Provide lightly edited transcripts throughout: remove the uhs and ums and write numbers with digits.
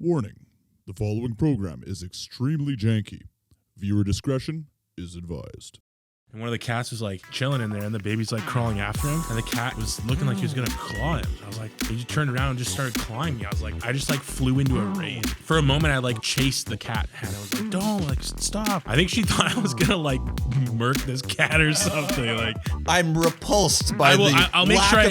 Warning, the following program is extremely janky. Viewer discretion is advised. And one of the cats was like chilling in there and the baby's like crawling after him. And the cat was looking like he was going to claw him. I was like, he just turned around and just started clawing me. I just like flew into a rage. For a moment, I like chased the cat. And I was like, don't, like, stop. I think she thought I was going to like murk this cat or something. Like, I'm repulsed by the lack of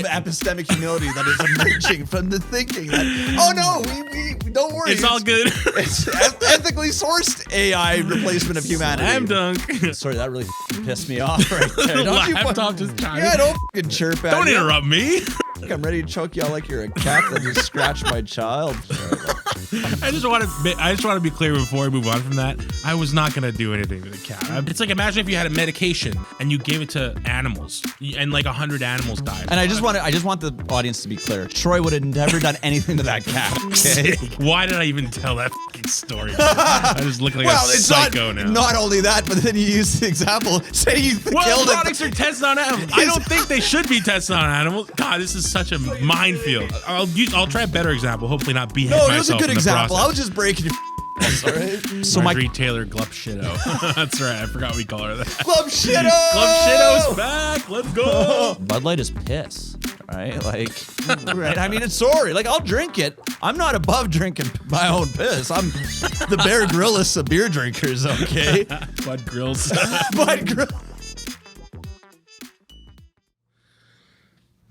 epistemic humility that is emerging from the thinking that, oh no, we don't worry. It's all good. It's ethically sourced AI replacement of humanity. Slam dunk. Sorry, that really pissed me off right there. Don't you Laptop just chimed. Yeah, don't fucking chirp at Don't me. interrupt me. I'm ready to choke you out like you're a cat that just scratched my child. I just want to be clear before we move on from that. I was not going to do anything to the cat. It's like, imagine if you had a medication and you gave it to animals and like 100 animals died. And I just want the audience to be clear. Troy would have never done anything to that cat. Okay? Why did I even tell that fucking story? I just look like a psycho now. Not only that, but then you use the example. Say you killed it. Products are tested on animals. I don't think they should be tested on animals. God, this is such a minefield. I'll try a better example. Hopefully not behead myself. No, it was a good example. I was just breaking your Alright. So Marjorie Taylor Glupshitto. That's right. I forgot we call her that. Glupshitto! Glupshitto's back. Let's go. Bud Light is piss. Right? Like, right? I mean, it's sorry. Like, I'll drink it. I'm not above drinking my own piss. I'm the Bear Grylls of beer drinkers, okay? Bud Grills. Bud Grills.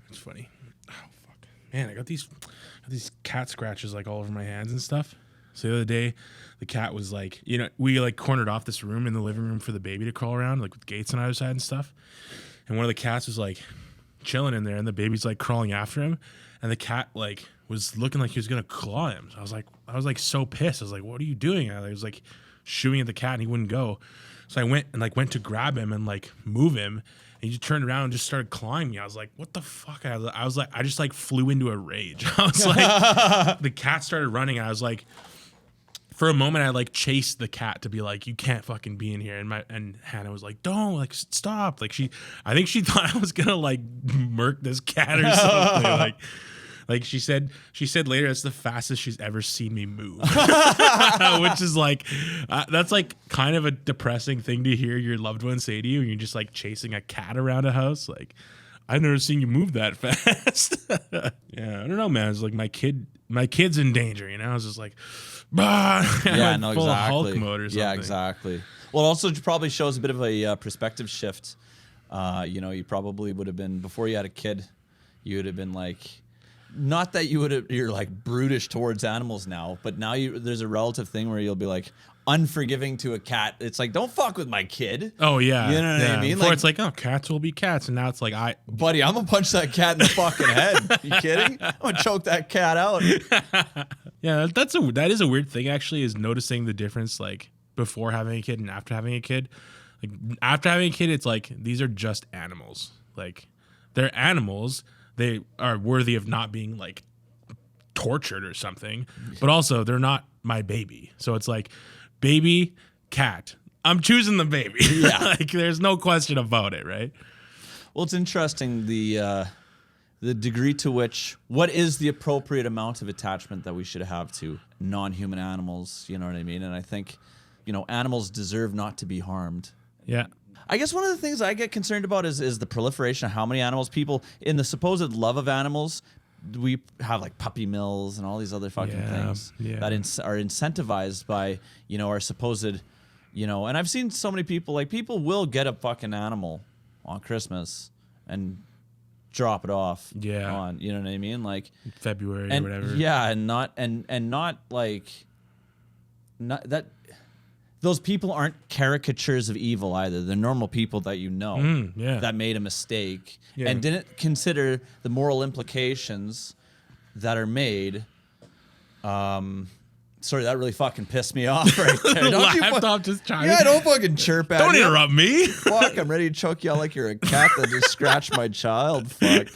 It's funny. Oh, fuck. Man, I got these cat scratches like all over my hands and stuff. So the other day, the cat was like, you know, we like cornered off this room in the living room for the baby to crawl around, like with gates on either side and stuff. And one of the cats was like chilling in there, and the baby's like crawling after him, and the cat like was looking like he was gonna claw him. So I was like so pissed. I was like, "What are you doing?" I was like shooing at the cat, and he wouldn't go. So I went to grab him and like move him, and he just turned around and just started clawing me. I was like, "What the fuck?" I just like flew into a rage. I was like, the cat started running, and I was like. For a moment, I like chased the cat to be like, "You can't fucking be in here." And Hannah was like, "Don't, like, stop." Like I think she thought I was gonna like murk this cat or something. like she said later, it's the fastest she's ever seen me move, which is like, that's like kind of a depressing thing to hear your loved one say to you, and you're just like chasing a cat around a house. Like, I've never seen you move that fast. Yeah, I don't know, man. It's like my kid's in danger. You know, I was just like. Yeah, no, full exactly. Hulk mode or something. Yeah, exactly. Well, it also probably shows a bit of a perspective shift. You know, you probably would have been, before you had a kid, you would have been like, not that you're like brutish towards animals now, but now there's a relative thing where you'll be like unforgiving to a cat. It's like, don't fuck with my kid. Oh yeah, you know what I mean. Before like, it's like, oh, cats will be cats, and now it's like, buddy, I'm gonna punch that cat in the fucking head. You kidding? I'm gonna choke that cat out. Yeah, that is a weird thing actually, is noticing the difference like before having a kid and after having a kid. Like after having a kid, it's like these are just animals. Like they're animals. They are worthy of not being like tortured or something, but also they're not my baby. So it's like baby, cat. I'm choosing the baby. Yeah. Like there's no question about it, right? Well, it's interesting the degree to which, what is the appropriate amount of attachment that we should have to non-human animals, you know what I mean? And I think, you know, animals deserve not to be harmed. Yeah. I guess one of the things I get concerned about is the proliferation of how many animals people, in the supposed love of animals, we have like puppy mills and all these other fucking things that are incentivized by, you know, our supposed, you know, and I've seen so many people, like people will get a fucking animal on Christmas and drop it off on, you know what I mean, like February or whatever. Yeah, and not like, not that those people aren't caricatures of evil either. They're normal people that you know that made a mistake and didn't consider the moral implications that are made. Sorry, that really fucking pissed me off right there. Don't Laptop just chiming. Yeah, don't fucking chirp at me. Don't interrupt me. Fuck, I'm ready to choke you out like you're a cat that just scratched my child. Fuck.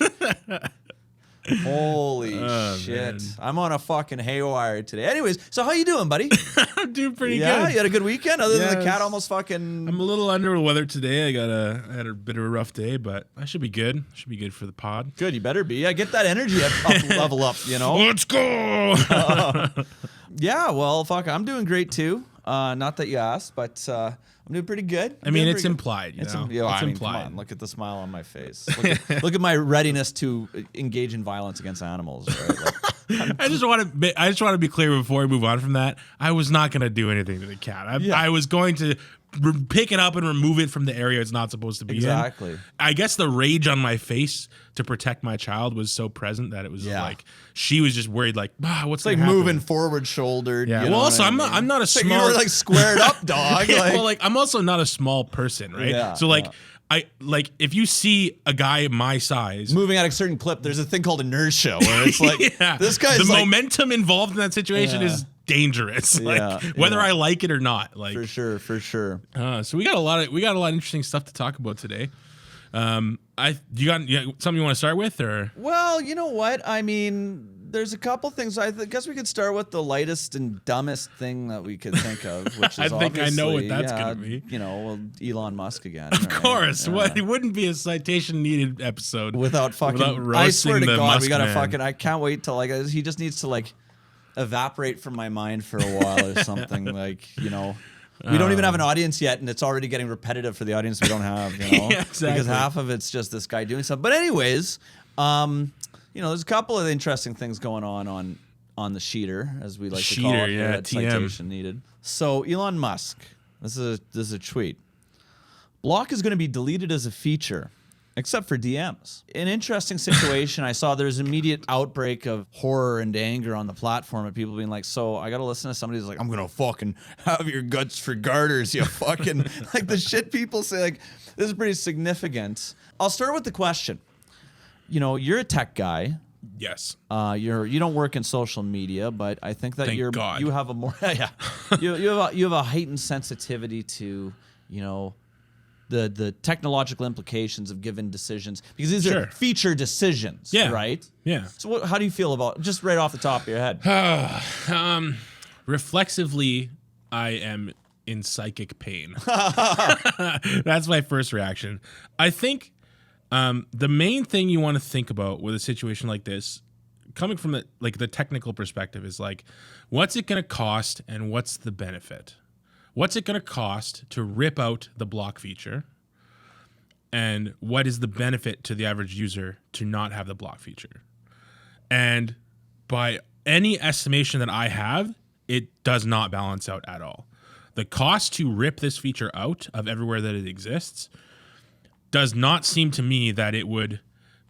Holy shit. Man. I'm on a fucking haywire today. Anyways, so how you doing, buddy? I'm doing pretty good. Yeah, you had a good weekend other than the cat almost fucking... I'm a little under the weather today. I had a bit of a rough day, but I should be good. Should be good for the pod. Good, you better be. Yeah, get that energy up level up, you know? Let's go! Yeah, well, fuck, I'm doing great too. Not that you asked, but I'm doing pretty good. I mean, it's implied. It's implied. Come on, look at the smile on my face. Look at my readiness to engage in violence against animals. Right? Like, I just want to be clear before we move on from that. I was not going to do anything to the cat. I was going to pick it up and remove it from the area it's not supposed to be exactly. in. I guess the rage on my face to protect my child was so present that it was like she was just worried, like, what's like moving forward shouldered. Yeah. Well, also I'm not a small. You were like squared up, dog. Well, I'm also not a small person, right? Yeah, so I if you see a guy my size moving at a certain clip, there's a thing called inertia where it's like this guy's the momentum involved in that situation is dangerous. Whether I like it or not. Like for sure. So we got a lot of interesting stuff to talk about today. You got something you want to start with, or? Well, you know what? I mean, there's a couple things. I guess we could start with the lightest and dumbest thing that we could think of, which is I think I know what that's gonna be. Elon Musk again. Of course. What? It wouldn't be a citation needed episode without fucking. I swear to God, we gotta fucking. I can't wait till he just needs to evaporate from my mind for a while or something. We don't even have an audience yet, and it's already getting repetitive for the audience we don't have, Yeah, exactly. Because half of it's just this guy doing stuff. But anyways, there's a couple of interesting things going on the sheeter, as we like to call it here at Citation Needed. So Elon Musk, this is a tweet. Block is going to be deleted as a feature, except for DMs. An interesting situation. I saw there's immediate outbreak of horror and anger on the platform, and people being like, so I got to listen to somebody who's like, I'm going to fucking have your guts for garters, you fucking, like the shit people say, like, this is pretty significant. I'll start with the question. You're a tech guy. Yes. You don't work in social media, but I think that you have a more, you have a heightened sensitivity to, the technological implications of given decisions, because these are feature decisions, right? Yeah. So how do you feel about, just right off the top of your head? Reflexively, I am in psychic pain. That's my first reaction. I think the main thing you want to think about with a situation like this, coming from the technical perspective, is like, what's it going to cost and what's the benefit? What's it going to cost to rip out the block feature? And what is the benefit to the average user to not have the block feature? And by any estimation that I have, it does not balance out at all. The cost to rip this feature out of everywhere that it exists does not seem to me that it would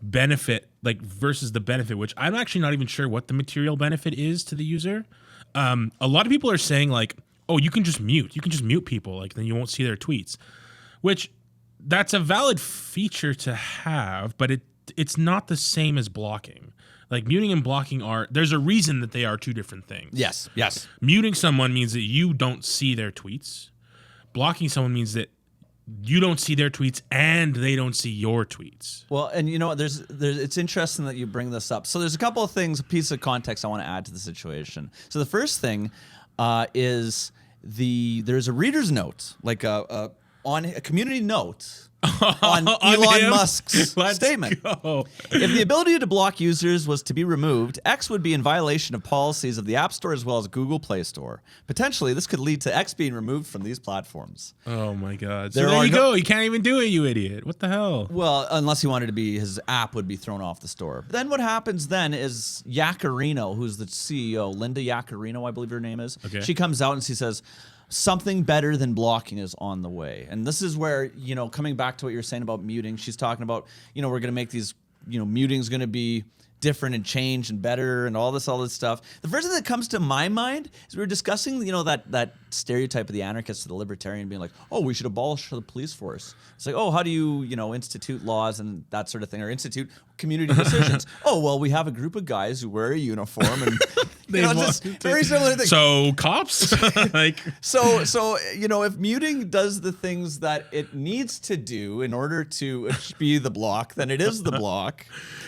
benefit, versus the benefit, which I'm actually not even sure what the material benefit is to the user. A lot of people are saying oh, you can just mute people, then you won't see their tweets, which that's a valid feature to have, but it's not the same as blocking. Muting and blocking there's a reason that they are two different things. Yes. Muting someone means that you don't see their tweets. Blocking someone means that you don't see their tweets and they don't see your tweets. Well, and it's interesting that you bring this up. So there's a couple of things, a piece of context I want to add to the situation. So the first thing is there's a reader's note, on a community note on Elon Musk's statement. Go. If the ability to block users was to be removed, X would be in violation of policies of the App Store as well as Google Play Store. Potentially, this could lead to X being removed from these platforms. Oh my God. So there you go. You can't even do it, you idiot. What the hell? Well, unless he wanted to be, his app would be thrown off the store. Then what happens then is Yaccarino, who's the CEO, Linda Yaccarino, I believe her name is. Okay. She comes out and she says, something better than blocking is on the way. And this is where, coming back to what you're saying about muting, she's talking about, we're going to make these, muting's going to be different and change and better and all this stuff. The first thing that comes to my mind is we were discussing, that stereotype of the anarchist to the libertarian being like, oh, we should abolish the police force. It's like, oh, how do you, institute laws and that sort of thing, or institute community decisions? Oh, well, we have a group of guys who wear a uniform and just very similar things. So cops, so if muting does the things that it needs to do in order to be the block, then it is the block.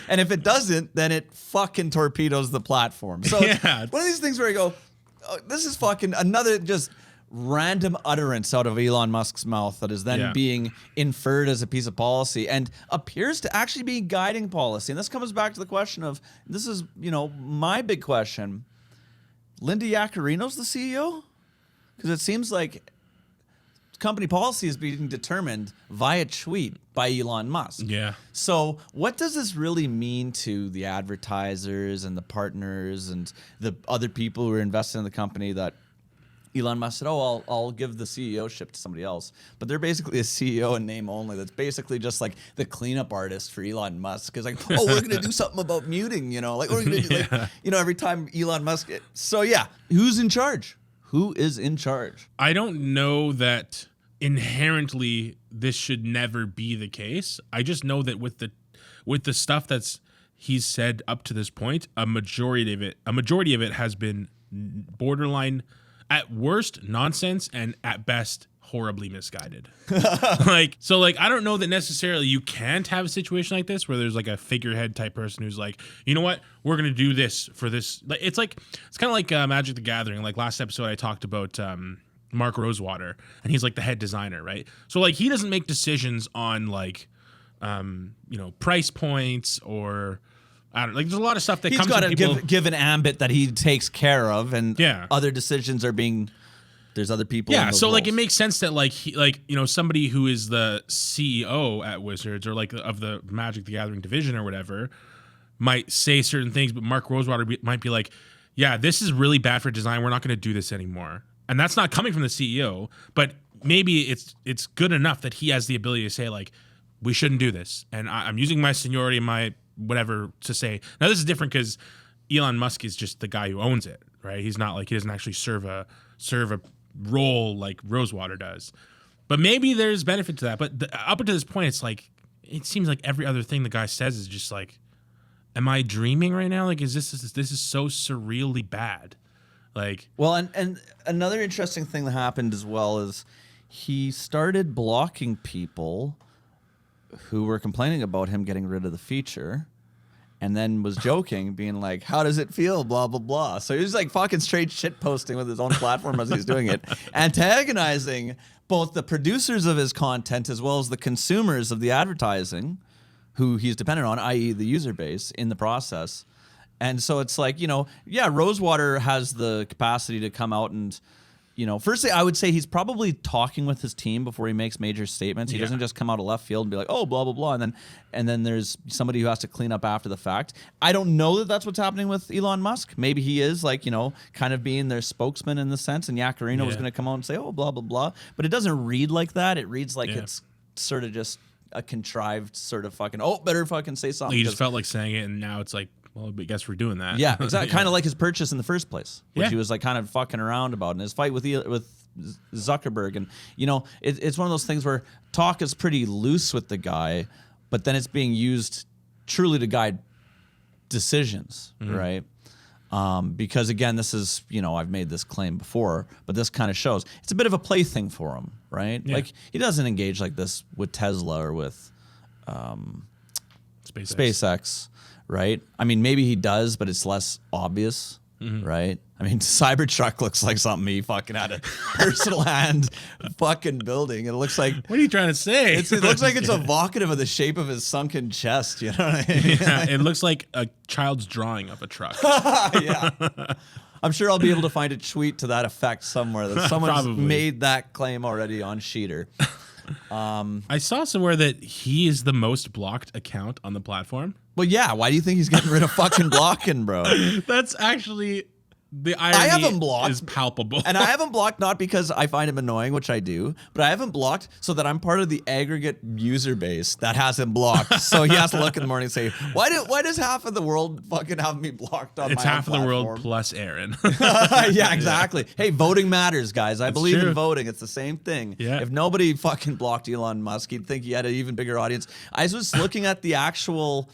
And if it doesn't, then it fucking torpedoes the platform. So it's one of these things where I go, oh, this is fucking another just random utterance out of Elon Musk's mouth that is then being inferred as a piece of policy and appears to actually be guiding policy. And this comes back to the question of, this is, my big question. Linda Yaccarino's the CEO? Because it seems like company policy is being determined via tweet by Elon Musk. Yeah. So what does this really mean to the advertisers and the partners and the other people who are invested in the company that Elon Musk said, oh, I'll give the CEO-ship to somebody else. But they're basically a CEO in name only. That's basically just like the cleanup artist for Elon Musk. It's like, oh, we're going to do something about muting, like we're going to do like, every time Elon Musk. So yeah, who's in charge? Who is in charge? I don't know that inherently this should never be the case. I just know that with the stuff that's he's said up to this point, a majority of it has been borderline, at worst nonsense, and at best horribly misguided. I don't know that necessarily you can't have a situation like this where there's like a figurehead type person who's like, you know what, we're gonna do this for this. It's kind of like Magic the Gathering. Like last episode, I talked about Mark Rosewater, and he's like the head designer, right? So like he doesn't make decisions on like price points or. I don't there's a lot of stuff that he's comes got from to people. give an ambit that he takes care of, and other decisions are being. There's other people. Yeah, in those so like roles. it makes sense that somebody who is the CEO at Wizards or like of the Magic the Gathering division or whatever might say certain things, but Mark Rosewater might be like, yeah, this is really bad for design. We're not going to do this anymore, and that's not coming from the CEO, but maybe it's good enough that he has the ability to say like, we shouldn't do this, and I'm using my seniority and my whatever to say. Now this is different because Elon Musk is just the guy who owns it, right? He's not like he doesn't actually serve a role like Rosewater does, but maybe there's benefit to that. But up until this point, it's like it seems like every other thing the guy says is just like, am I dreaming right now? Like, is this is so surreally bad? Like, well, and another interesting thing that happened as well is he started blocking people who were complaining about him getting rid of the feature, and then was joking, being like, how does it feel, blah, blah, blah. So he was like fucking straight shit posting with his own platform as he's doing it, antagonizing both the producers of his content as well as the consumers of the advertising who he's dependent on, i.e. the user base in the process. And so it's like, Rosewater has the capacity to come out and, firstly, I would say he's probably talking with his team before he makes major statements. He doesn't just come out of left field and be like, oh, blah, blah, blah. And then there's somebody who has to clean up after the fact. I don't know that that's what's happening with Elon Musk. Maybe he is kind of being their spokesman in the sense. And Yaccarino was going to come out and say, oh, blah, blah, blah. But it doesn't read like that. It reads like it's sort of just a contrived sort of fucking, better fucking say something. He just felt like saying it, and now it's like, well, I guess we're doing that. Yeah, exactly. Kind of like his purchase in the first place, which he was like kind of fucking around about, and his fight with Zuckerberg, and it's one of those things where talk is pretty loose with the guy, but then it's being used truly to guide decisions, right? Because again, this is I've made this claim before, but this kind of shows it's a bit of a plaything for him, right? Yeah. Like he doesn't engage like this with Tesla or with SpaceX. Right? I mean, maybe he does, but it's less obvious, right? I mean, Cybertruck looks like something he fucking had a personal hand fucking building. It looks like... What are you trying to say? It looks like it's evocative of the shape of his sunken chest, you know what I mean? Yeah, it looks like a child's drawing of a truck. Yeah. I'm sure I'll be able to find a tweet to that effect somewhere that someone's made that claim already on Sheeter. I saw somewhere that he is the most blocked account on the platform. Well, yeah. Why do you think he's getting rid of fucking blocking, bro? That's actually the irony. I have him blocked. Is palpable. And I have him blocked not because I find him annoying, which I do, but I have him blocked so that I'm part of the aggregate user base that has him blocked. So he has to look in the morning and say, why does half of the world fucking have me blocked on it's my half of platform? the world plus Aaron. Yeah, exactly. Yeah. Hey, voting matters, guys. I believe in voting. It's the same thing. Yeah. If nobody fucking blocked Elon Musk, you'd think he had an even bigger audience. I was looking at the actual...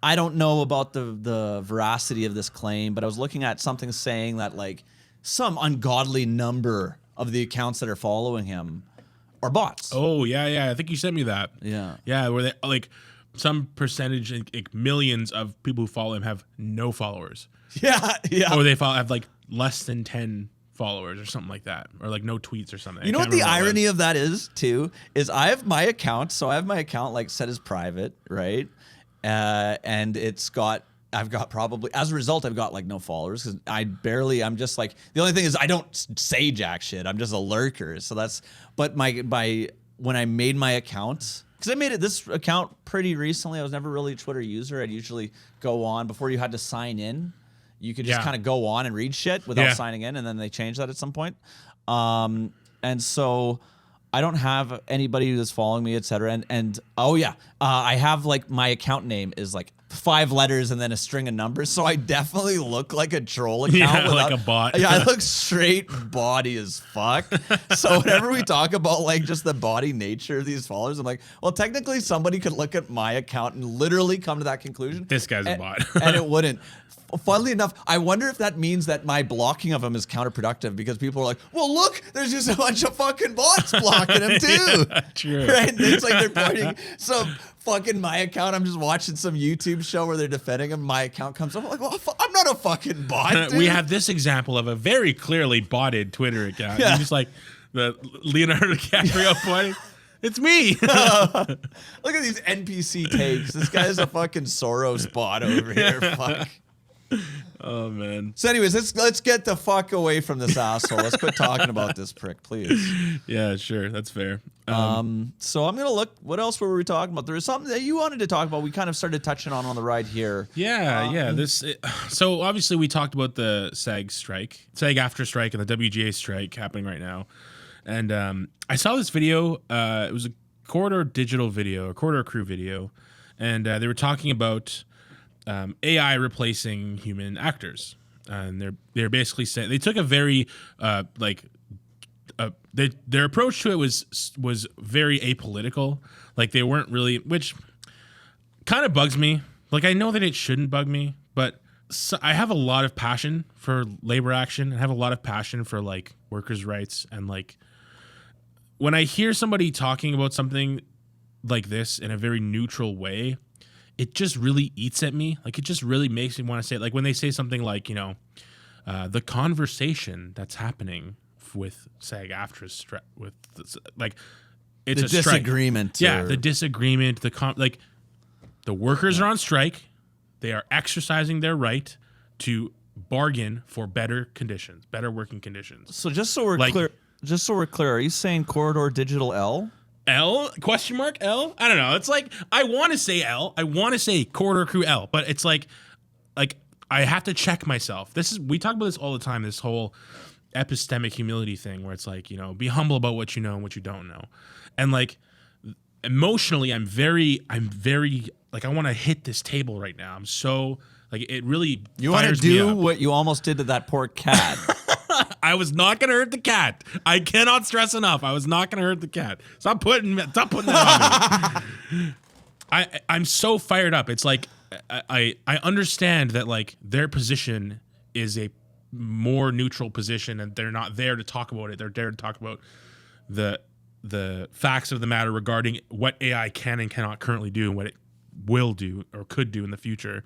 I don't know about the veracity of this claim, but I was looking at something saying that like some ungodly number of the accounts that are following him are bots. Oh, yeah. I think you sent me that. Yeah. Yeah, where they like some percentage, like millions of people who follow him have no followers. Yeah. Or they have like less than 10 followers or something like that, or like no tweets or something. You know what the irony of that is too? Is I have my account, so I have my account like set as private, right? And it's got I've got probably, as a result, I've got like no followers because I'm just like, the only thing is I don't say jack shit. I'm just a lurker. So but when I made my account, because I made this account pretty recently. I was never really a Twitter user. I'd usually go on before you had to sign in. You could just kind of go on and read shit without signing in, and then they changed that at some point. And so I don't have anybody who's following me, et cetera. And I have like my account name is like 5 letters and then a string of numbers. So I definitely look like a troll account. Yeah, like a bot. Yeah, I look straight body as fuck. So whenever we talk about like just the body nature of these followers, I'm like, well, technically somebody could look at my account and literally come to that conclusion. This guy's a bot. And it wouldn't. Funnily enough, I wonder if that means that my blocking of him is counterproductive because people are like, well, look, there's just a bunch of fucking bots blocking him too. Yeah, true. Right? And it's like they're pointing some fucking my account. I'm just watching some YouTube show where they're defending him. My account comes up. I'm like, well, I'm not a fucking bot, dude. We have this example of a very clearly botted Twitter account. Yeah. You're just like the Leonardo DiCaprio pointing. It's me. Look at these NPC takes. This guy's a fucking Soros bot over here. Fuck. Oh man. So anyways, let's get the fuck away from this asshole. Let's quit talking about this prick, please. Yeah, sure. That's fair. So I'm gonna look. What else were we talking about? There was something that you wanted to talk about. We kind of started touching on the ride here. Yeah. So obviously we talked about the SAG-AFTRA strike, and the WGA strike happening right now. And I saw this video. It was a Corridor Digital video, a Corridor Crew video, and they were talking about AI replacing human actors, and they're basically saying they took a very their approach to it was very apolitical. Like they weren't really, which kind of bugs me. Like I know that it shouldn't bug me, but I have a lot of passion for labor action and have a lot of passion for like workers' rights, and like when I hear somebody talking about something like this in a very neutral way, it just really eats at me. Like it just really makes me want to say it. Like when they say something like, the conversation that's happening with SAG-AFTRA with like it's the a strike. Disagreement. Yeah, the disagreement. The workers are on strike. They are exercising their right to bargain for better conditions, better working conditions. So just so we're clear, are you saying Corridor Digital L? L? Question mark? L? I don't know. It's like, I want to say L. I want to say Corridor Crew L, but it's like I have to check myself. We talk about this all the time, this whole epistemic humility thing where it's like, be humble about what you know and what you don't know. And like emotionally, I'm very like, I want to hit this table right now. I'm so like, it really You want to do what you almost did to that poor cat. I was not going to hurt the cat. I cannot stress enough. I was not going to hurt the cat. Stop putting that on me. I'm so fired up. It's like I understand that like their position is a more neutral position, and they're not there to talk about it. They're there to talk about the facts of the matter regarding what AI can and cannot currently do and what it will do or could do in the future.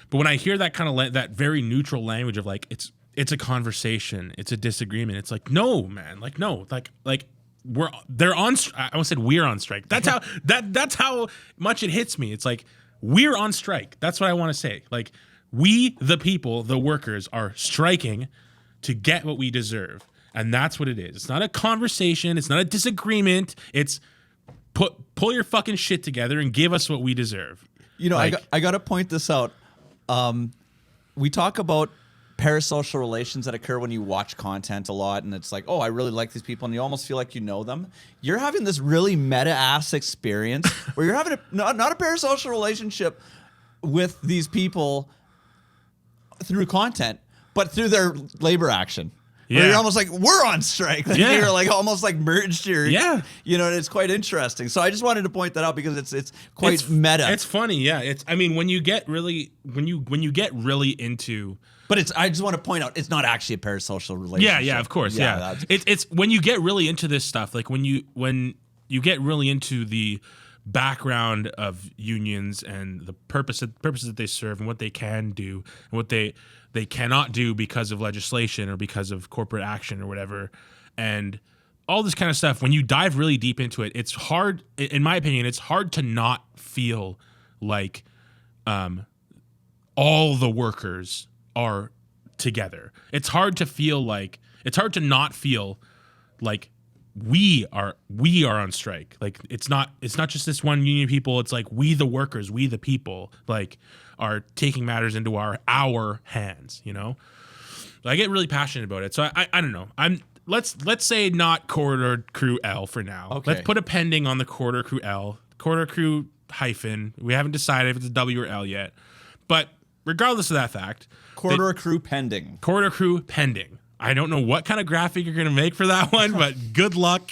But when I hear that kind of that very neutral language of like it's a conversation, it's a disagreement, it's like, no, man, like no, like they're on. I almost said we're on strike. That's how that's how much it hits me. It's like we're on strike. That's what I want to say. Like we, the people, the workers, are striking to get what we deserve, and that's what it is. It's not a conversation. It's not a disagreement. It's pull your fucking shit together and give us what we deserve. I got to point this out. We talk about parasocial relations that occur when you watch content a lot, and it's like, oh, I really like these people, and you almost feel like you know them. You're having this really meta-ass experience where you're having not a parasocial relationship with these people through content, but through their labor action. Yeah. You're almost like, we're on strike. Like, yeah. You're like almost like merged here. Yeah. And it's quite interesting. So I just wanted to point that out because it's quite meta. It's funny. Yeah. When you get really into, but I just want to point out, it's not actually a parasocial relationship. Yeah, of course. Yeah. It's when you get really into this stuff, like when you get really into the background of unions and the purposes that they serve and what they can do and what they cannot do because of legislation or because of corporate action or whatever, and all this kind of stuff, when you dive really deep into it, it's hard, in my opinion, it's hard to not feel like all all the workers are together. It's hard to not feel like we are on strike. Like it's not just this one union people. It's like we the workers, we the people, like are taking matters into our hands. You know, I get really passionate about it. So I don't know. Let's say not Corridor Crew L for now. Okay. Let's put a pending on the Corridor Crew L. Corridor Crew hyphen. We haven't decided if it's a W or L yet, but regardless of that fact, Corridor Crew pending. Corridor Crew pending. I don't know what kind of graphic you're going to make for that one, but good luck.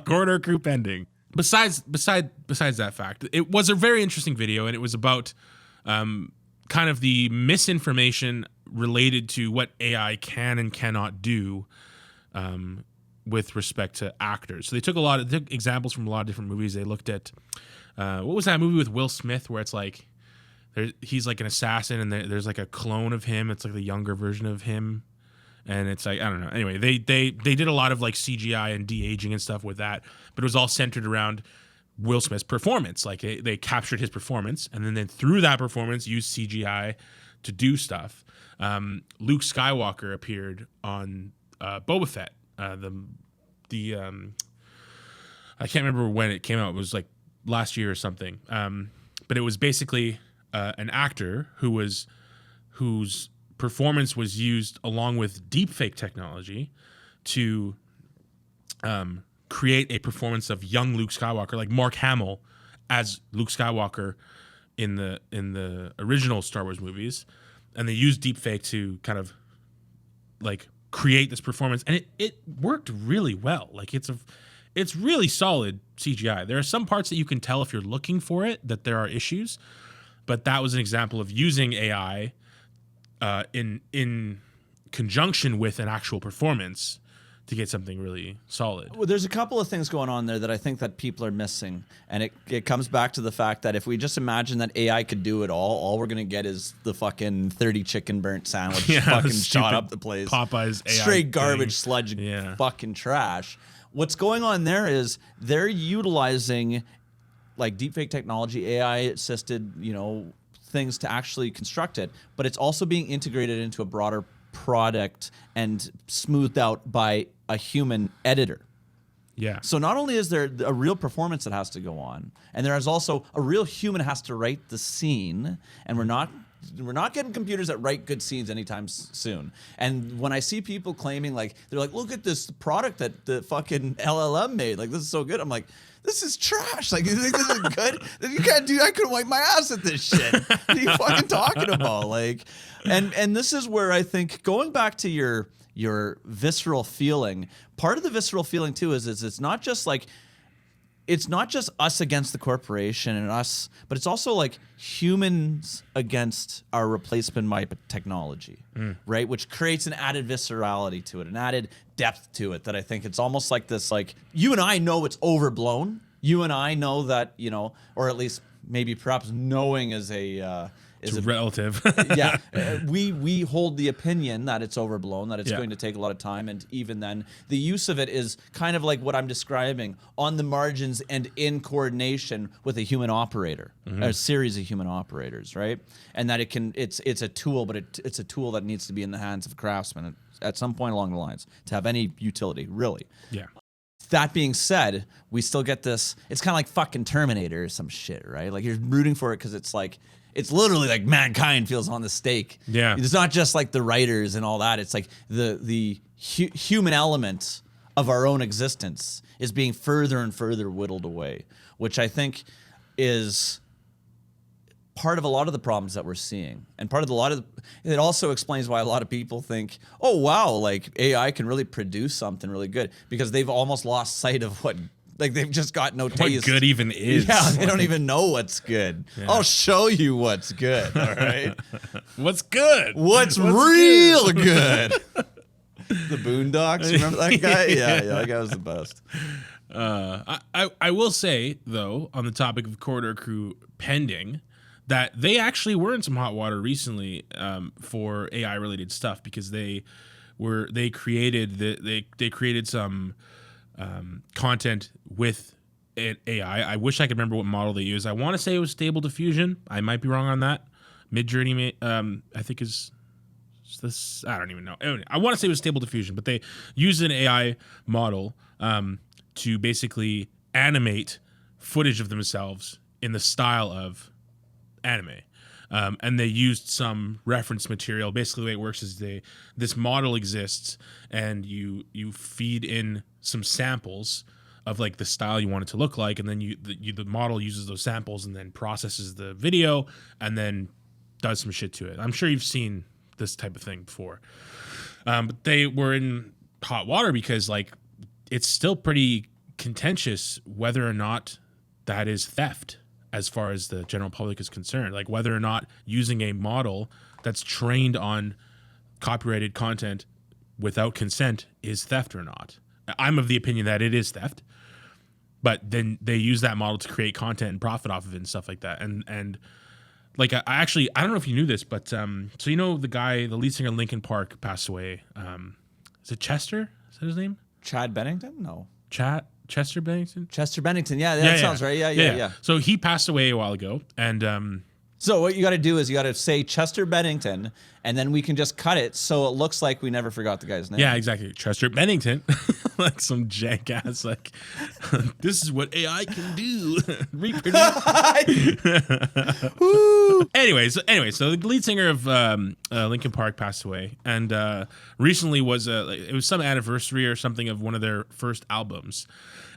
Corridor Crew pending. Besides that fact, it was a very interesting video, and it was about kind of the misinformation related to what AI can and cannot do with respect to actors. So they took examples from a lot of different movies. They looked at what was that movie with Will Smith where it's like he's like an assassin and there's like a clone of him. It's like the younger version of him. And it's like, I don't know. Anyway, they did a lot of like CGI and de-aging and stuff with that, but it was all centered around Will Smith's performance. Like they captured his performance and then through that performance used CGI to do stuff. Luke Skywalker appeared on Boba Fett. I can't remember when it came out. It was like last year or something. But it was basically an actor whose performance was used along with deepfake technology to create a performance of young Luke Skywalker, like Mark Hamill as Luke Skywalker in the original Star Wars movies, and they used deepfake to kind of like create this performance, and it worked really well. Like it's really solid CGI. There are some parts that you can tell if you're looking for it that there are issues, but that was an example of using AI in conjunction with an actual performance to get something really solid. Well, there's a couple of things going on there that I think that people are missing. And it comes back to the fact that if we just imagine that AI could do it all we're going to get is the fucking 30 chicken burnt sandwich fucking shot up the place. Popeyes AI straight garbage, thing. sludge, Yeah. fucking trash. What's going on there is they're utilizing like deepfake technology, AI-assisted, things to actually construct it, but it's also being integrated into a broader product and smoothed out by a human editor. Yeah. So not only is there a real performance that has to go on, and there is also a real human has to write the scene, and we're not getting computers that write good scenes anytime soon. And when I see people claiming like they're like, look at this product that the fucking LLM made, like this is so good. I'm like, this is trash. Like, you think this is good? You can't do. I couldn't wipe my ass at this shit. What are you fucking talking about? Like, and this is where I think going back to your visceral feeling. Part of the visceral feeling too is it's not just like. It's not just us against the corporation and us, but it's also like humans against our replacement by technology, right? Which creates an added viscerality to it, an added depth to it that I think it's almost like this, like you and I know it's overblown. You and I know that, or at least maybe perhaps knowing is a relative. Yeah, we hold the opinion that it's overblown, that it's going to take a lot of time, and even then, the use of it is kind of like what I'm describing, on the margins and in coordination with a human operator, a series of human operators, right? And that it's a tool, but it's a tool that needs to be in the hands of a craftsman at some point along the lines to have any utility, really. Yeah. That being said, we still get this. It's kind of like fucking Terminator or some shit, right? Like you're rooting for it because it's like. It's literally like mankind feels on the stake. Yeah. It's not just like the writers and all that. It's like the human element of our own existence is being further and further whittled away, which I think is part of a lot of the problems that we're seeing. And it also explains why a lot of people think, oh, wow, like AI can really produce something really good, because they've almost lost sight of what. Like they've just got no taste. What good even is. Yeah, they don't even know what's good. Yeah. I'll show you what's good, all right? What's good? What's real good? The Boondocks, remember that guy? Yeah, that guy was the best. I will say, though, on the topic of Corridor Crew pending, that they actually were in some hot water recently for AI-related stuff, because they created some content with AI. I wish I could remember what model they use. I want to say it was Stable Diffusion. I might be wrong on that, Midjourney, I think is this. I don't even know. I want to say it was Stable Diffusion, but they used an AI model to basically animate footage of themselves in the style of anime. And they used some reference material. Basically, the way it works is this model exists, and you feed in some samples of like the style you want it to look like, and then the model uses those samples and then processes the video and then does some shit to it. I'm sure you've seen this type of thing before, but they were in hot water because like it's still pretty contentious whether or not that is theft as far as the general public is concerned, like whether or not using a model that's trained on copyrighted content without consent is theft or not. I'm of the opinion that it is theft, but then they use that model to create content and profit off of it and stuff like that. And like I don't know if you knew this, but so you know the lead singer of Linkin Park passed away. Is it Chester? Is that his name? Chad Bennington? No. Chester Bennington? Chester Bennington. Yeah, that sounds right. Yeah. So he passed away a while ago, and so what you got to do is you got to say Chester Bennington, and then we can just cut it so it looks like we never forgot the guy's name. Yeah, exactly. Chester Bennington. Like some jank-ass, like, this is what AI can do. Reproduce. Anyway, so the lead singer of Linkin Park passed away, and recently it was some anniversary or something of one of their first albums.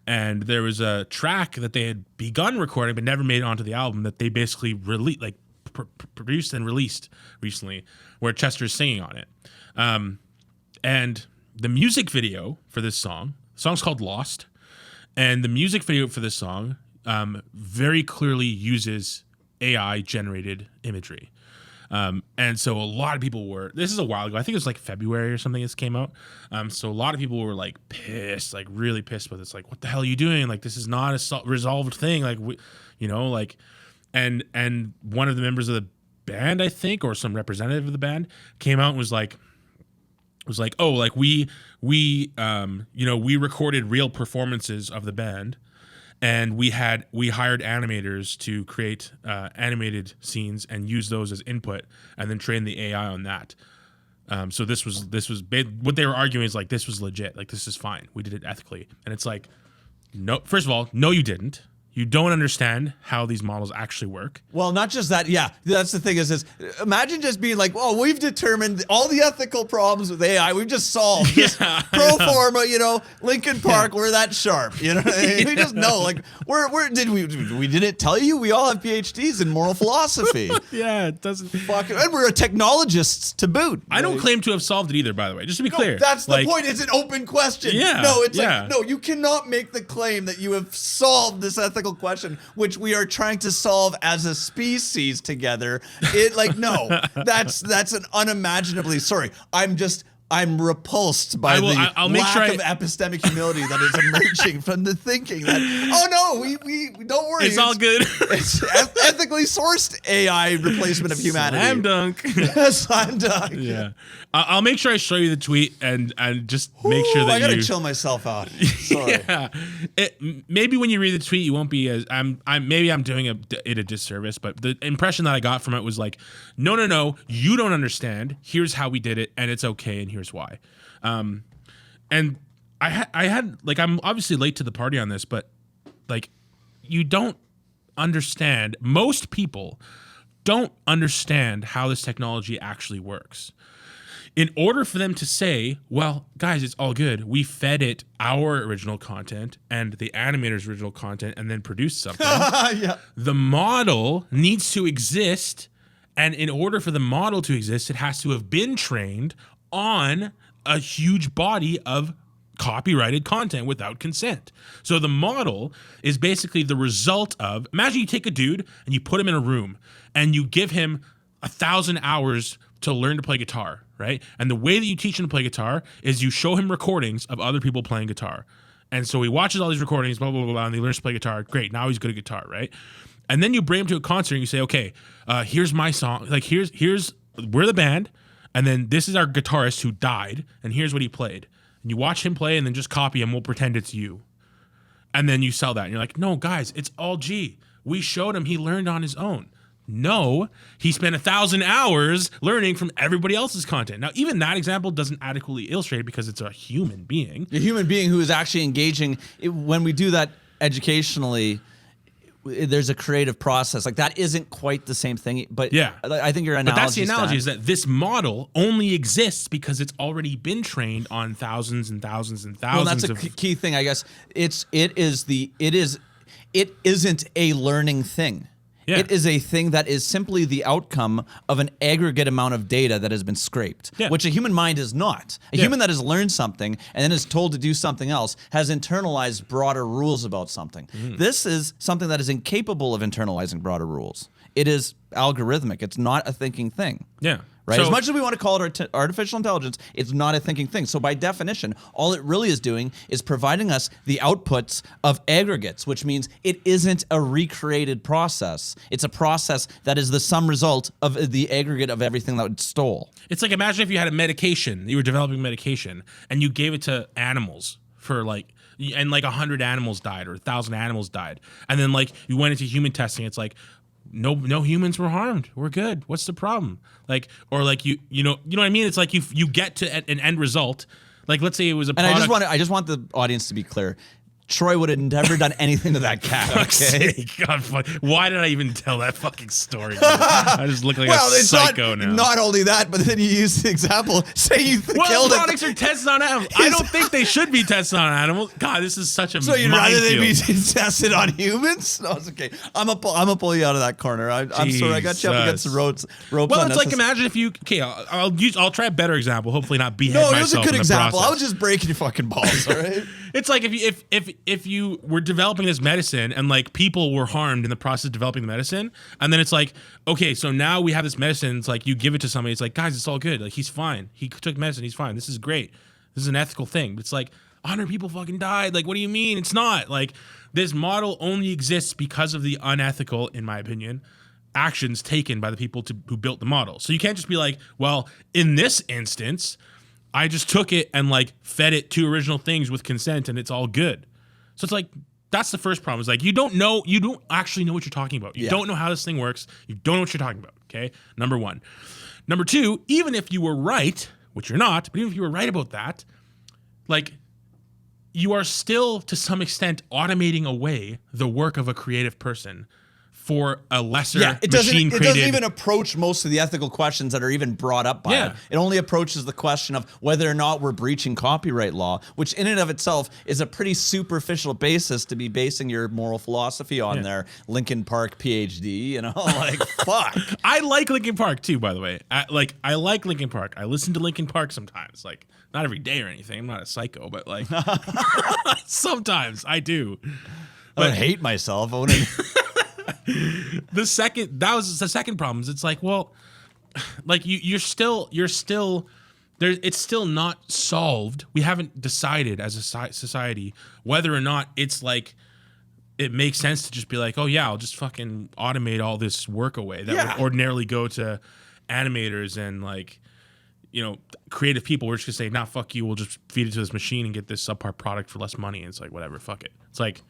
And there was a track that they had begun recording but never made it onto the album that they basically produced and released recently, where Chester's singing on it. And the music video for this song's called Lost, and the music video for this song very clearly uses AI-generated imagery. And so a lot of people this is a while ago, I think it was like February or something this came out. So a lot of people were like pissed, like really pissed with it. It's like, what the hell are you doing? Like, this is not a resolved thing. Like, and one of the members of the band, I think, or some representative of the band came out and was like, oh, like we recorded real performances of the band, and we hired animators to create animated scenes and use those as input, and then train the AI on that. So this was what they were arguing is like, this was legit, like this is fine, we did it ethically. And it's like, no, first of all, no, you didn't. You don't understand how these models actually work. Well, not just that. Yeah, that's the thing is imagine just being like, well, we've determined all the ethical problems with AI. We've just solved this pro forma, Linkin Park, we're that sharp. You know what I mean? We just know, like, we didn't tell you? We all have PhDs in moral philosophy. Yeah, it doesn't. And we're technologists to boot. I don't claim to have solved it either, by the way, just to be clear. That's the point. It's an open question. Yeah. No, it's like, no, you cannot make the claim that you have solved this ethical question, which we are trying to solve as a species together. No, that's an unimaginably, sorry, I'm repulsed by the lack of epistemic humility that is emerging from the thinking that, oh no, we don't worry. It's all good. It's ethically sourced AI replacement of humanity. Slam dunk. Slam dunk. Yeah. I'll make sure I show you the tweet and just make sure that I gotta chill myself out. Sorry. Yeah. Maybe when you read the tweet, you won't be as maybe I'm doing it a disservice, but the impression that I got from it was like, no, you don't understand. Here's how we did it, and it's okay, and here's why. And I had like, I'm obviously late to the party on this, but like, you don't understand. Most people don't understand how this technology actually works. In order for them to say, well, guys, it's all good, we fed it our original content and the animator's original content and then produced something. Yeah. The model needs to exist, and in order for the model to exist, it has to have been trained on a huge body of copyrighted content without consent. So the model is basically the result of, imagine you take a dude and you put him in a room and you give him 1,000 hours to learn to play guitar, right? And the way that you teach him to play guitar is you show him recordings of other people playing guitar. And so he watches all these recordings, blah, blah, blah, blah, and he learns to play guitar. Great, now he's good at guitar, right? And then you bring him to a concert and you say, okay, here's my song. Like, we're the band, and then this is our guitarist who died, and here's what he played. And you watch him play and then just copy him. We'll pretend it's you. And then you sell that. And you're like, no, guys, it's all G. We showed him. He learned on his own. No, he spent 1,000 hours learning from everybody else's content. Now, even that example doesn't adequately illustrate it because it's a human being. A human being who is actually engaging. When we do that educationally, there's a creative process. Like, that isn't quite the same thing. But yeah, I think your analogy. But that's the analogy, is that this model only exists because it's already been trained on thousands and thousands and thousands. Well, that's a key thing, I guess. It isn't a learning thing. Yeah. It is a thing that is simply the outcome of an aggregate amount of data that has been scraped, which a human mind is not. A human that has learned something and then is told to do something else has internalized broader rules about something. This is something that is incapable of internalizing broader rules. It is algorithmic. It's not a thinking thing. Yeah. Right? So, as much as we want to call it artificial intelligence, it's not a thinking thing. So by definition, all it really is doing is providing us the outputs of aggregates, which means it isn't a recreated process. It's a process that is the sum result of the aggregate of everything that it stole. It's like, imagine if you had a medication, you were developing medication, and you gave it to animals for and 100 animals died or 1,000 animals died. And then you went into human testing, it's like, no humans were harmed. We're good. What's the problem? You know what I mean? It's like you get to an end result. Like, let's say it was a product. And I just want the audience to be clear. Troy would have never done anything to that cat. Okay. God, why did I even tell that fucking story? I just look like a psycho now. Not only that, but then you use the example. Say you killed it. Products are tested on animals. I don't think they should be tested on animals. God, this is such a So you'd rather they be minefield. tested on humans? No, it's okay. I'm gonna pull you out of that corner. I'm sorry. I got you up against the ropes. Well, it's like, imagine if you. Okay, I'll try a better example. Hopefully not behead myself. No, it was a good example. Process. I was just breaking your fucking balls. All right. It's like if you were developing this medicine and people were harmed in the process of developing the medicine, and then it's like, okay, so now we have this medicine. It's like you give it to somebody. It's like, guys, it's all good. Like, he's fine. He took medicine. He's fine. This is great. This is an ethical thing. But it's like 100 people fucking died. Like, what do you mean? It's not. Like, this model only exists because of the unethical, in my opinion, actions taken by the people who built the model. So you can't just be like, well, in this instance, I just took it and fed it two original things with consent and it's all good. So it's like, that's the first problem. Is like, you don't actually know what you're talking about. You don't know how this thing works. You don't know what you're talking about. Okay. Number one. Number two, even if you were right, which you're not, but even if you were right about that, you are still to some extent automating away the work of a creative person for a lesser machine created. It doesn't even approach most of the ethical questions that are even brought up by it. It only approaches the question of whether or not we're breaching copyright law, which in and of itself is a pretty superficial basis to be basing your moral philosophy on there. Linkin Park PhD, fuck. I like Linkin Park too, by the way. I like Linkin Park. I listen to Linkin Park sometimes. Not every day or anything. I'm not a psycho, but sometimes I do. I would hate myself. That was the second problem. Is it's like, well, you're still there. It's still not solved. We haven't decided as a society whether or not it's it makes sense to just be like, oh yeah, I'll just fucking automate all this work away that would ordinarily go to animators and creative people. We're just gonna say, nah, fuck you. We'll just feed it to this machine and get this subpar product for less money. And it's like, whatever, fuck it. It's like,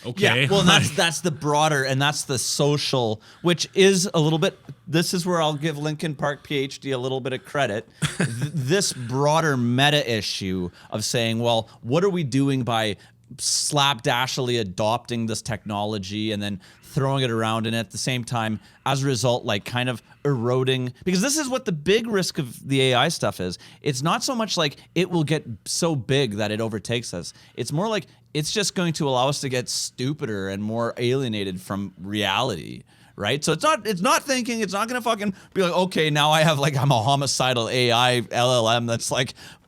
okay. Yeah, well, that's the broader, and that's the social, which is a little bit. This is where I'll give Linkin Park PhD a little bit of credit. This broader meta issue of saying, well, what are we doing by slapdashily adopting this technology and then throwing it around, and at the same time, as a result, kind of eroding, because this is what the big risk of the AI stuff is. It's not so much it will get so big that it overtakes us. It's more it's just going to allow us to get stupider and more alienated from reality. Right? So it's not thinking, it's not going to fucking be like, okay, now I have I'm a homicidal AI LLM that's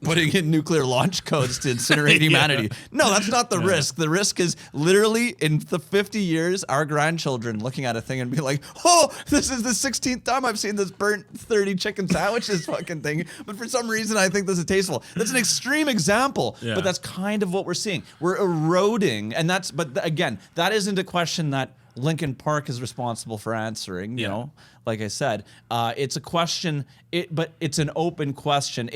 putting in nuclear launch codes to incinerate humanity. No, that's not the risk. The risk is literally in the 50 years, our grandchildren looking at a thing and be like, oh, this is the 16th time I've seen this burnt 30 chicken sandwiches fucking thing. But for some reason, I think this is tasteful. That's an extreme example, but that's kind of what we're seeing. We're eroding, but again, that isn't a question that Linkin Park is responsible for answering, you know, like I said. It's a question, but it's an open question.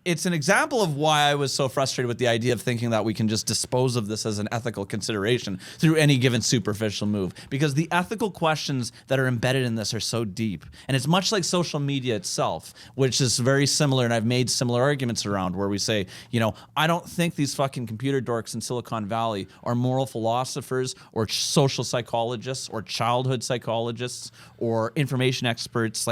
it's an example of why I was so frustrated with the idea of thinking that we can just dispose of this as an ethical consideration through any given superficial move. Because the ethical questions that are embedded in this are so deep. And it's much like social media itself, which is very similar, and I've made similar arguments around where we say, I don't think these fucking computer dorks in Silicon Valley are moral philosophers or social psychologists or childhood psychologists or information experts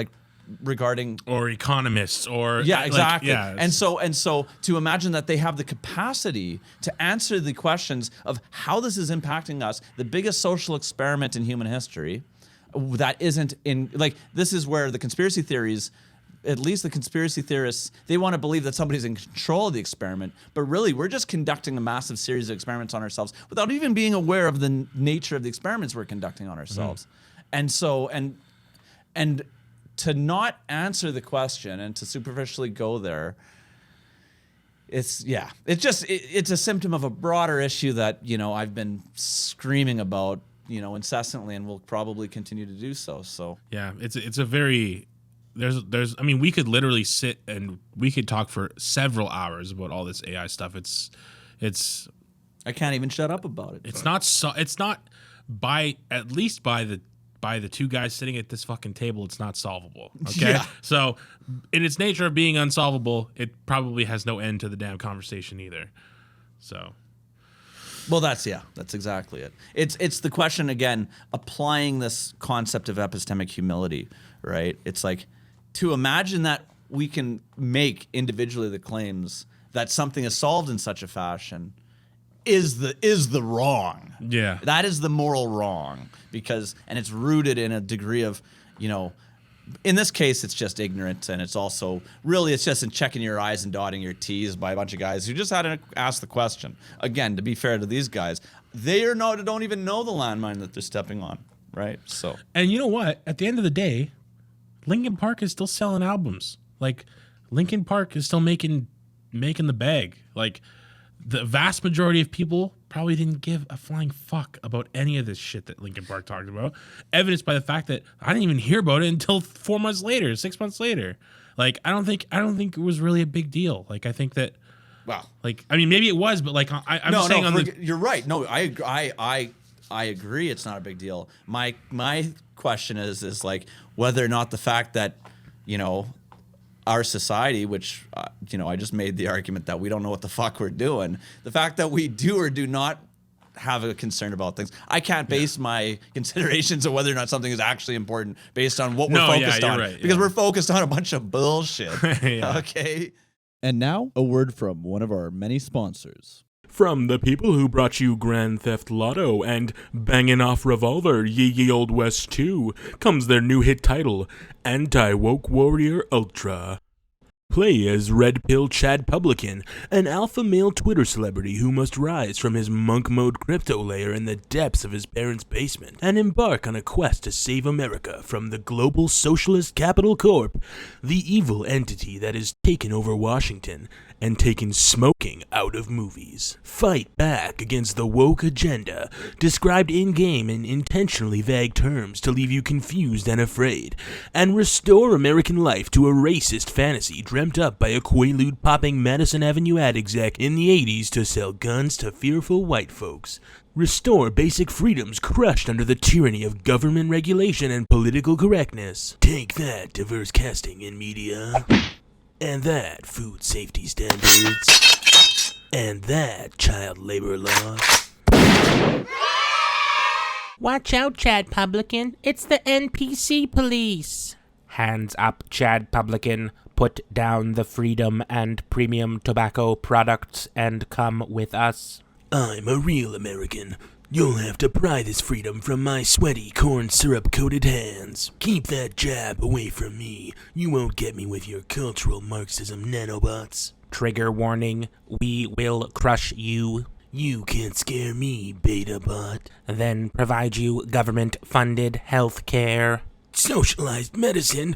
regarding or economists or exactly. And so to imagine that they have the capacity to answer the questions of how this is impacting us, the biggest social experiment in human history, that isn't in this is where the conspiracy theories, at least the conspiracy theorists, they want to believe that somebody's in control of the experiment, but really we're just conducting a massive series of experiments on ourselves without even being aware of the nature of the experiments we're conducting on ourselves. And so and to not answer the question and to superficially go there, it's a symptom of a broader issue that, I've been screaming about, incessantly, and will probably continue to do so. So yeah, it's a very, there's I mean, we could literally sit and we could talk for several hours about all this AI stuff. It's I can't even shut up about it. It's not by the two guys sitting at this fucking table, it's not solvable. Okay. Yeah. So in its nature of being unsolvable, it probably has no end to the damn conversation either. So. Well, that's exactly it. It's the question again, applying this concept of epistemic humility, right? It's like to imagine that we can make individually the claims that something is solved in such a fashion is the wrong. Yeah. That is the moral wrong and it's rooted in a degree of, in this case, it's just ignorance, and it's also really it's just in checking your I's and dotting your T's by a bunch of guys who just had to ask the question. Again, to be fair to these guys, don't even know the landmine that they're stepping on, right? So, and you know what? At the end of the day, Linkin Park is still selling albums. Linkin Park is still making the bag. The vast majority of people probably didn't give a flying fuck about any of this shit that Linkin Park talked about, evidenced by the fact that I didn't even hear about it until 6 months later. I don't think it was really a big deal. I think that, wow. I mean, maybe it was, but I'm saying you're right. No, I agree. It's not a big deal. My question is whether or not the fact that, our society, which, I just made the argument that we don't know what the fuck we're doing. The fact that we do or do not have a concern about things. I can't base my considerations of whether or not something is actually important based on what we're focused on. Right, because we're focused on a bunch of bullshit. Yeah. Okay. And now, a word from one of our many sponsors. From the people who brought you Grand Theft Lotto and Bangin' Off Revolver Ye Old West 2 comes their new hit title, Anti-Woke Warrior Ultra. Play as Red Pill Chad Publican, an alpha male Twitter celebrity who must rise from his monk mode crypto lair in the depths of his parents' basement and embark on a quest to save America from the global socialist capital corp, the evil entity that has taken over Washington and taken smoking out of movies. Fight back against the woke agenda, described in-game in intentionally vague terms to leave you confused and afraid, and restore American life to a racist fantasy dreamt up by a Quaalude-popping Madison Avenue ad exec in the 80s to sell guns to fearful white folks. Restore basic freedoms crushed under the tyranny of government regulation and political correctness. Take that, diverse casting in media. And that, food safety standards. And that, child labor laws. Watch out, Chad Publican. It's the NPC police. Hands up, Chad Publican. Put down the freedom and premium tobacco products and come with us. I'm a real American. You'll have to pry this freedom from my sweaty corn syrup-coated hands. Keep that jab away from me. You won't get me with your cultural Marxism nanobots. Trigger warning, we will crush you. You can't scare me, Betabot. Then provide you government-funded health care. Socialized medicine?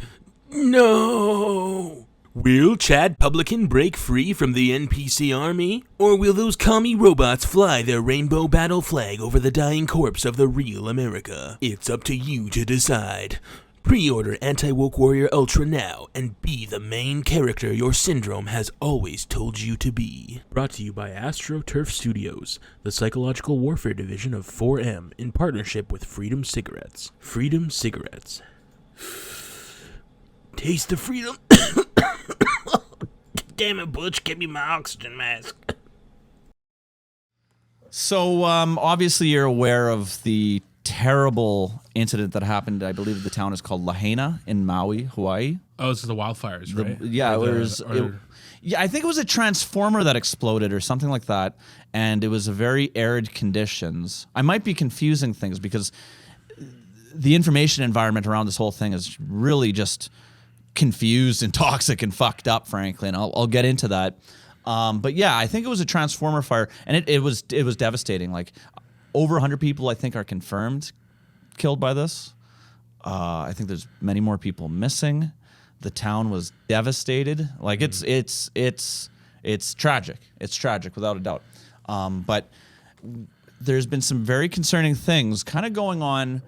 No! Will Chad Publican break free from the NPC army? Or will those commie robots fly their rainbow battle flag over the dying corpse of the real America? It's up to you to decide. Pre-order Anti-Woke Warrior Ultra now and be the main character your syndrome has always told you to be. Brought to you by AstroTurf Studios, the psychological warfare division of 4M, in partnership with Freedom Cigarettes. Freedom Cigarettes. Taste the freedom. Damn it, Butch, give me my oxygen mask. So, obviously you're aware of the terrible incident that happened. I believe the town is called Lahaina in Maui, Hawaii. Oh, it's the wildfires, right? Yeah, I think it was a transformer that exploded or something like that, and it was a very arid conditions. I might be confusing things because the information environment around this whole thing is really just confused and toxic and fucked up, frankly, and I'll get into that. But yeah, I think it was a transformer fire, and it was devastating. Like, over 100 people, I think, are confirmed killed by this. I think there's many more people missing. The town was devastated. Like, it's tragic. It's tragic, without a doubt. But there's been some very concerning things kind of going on.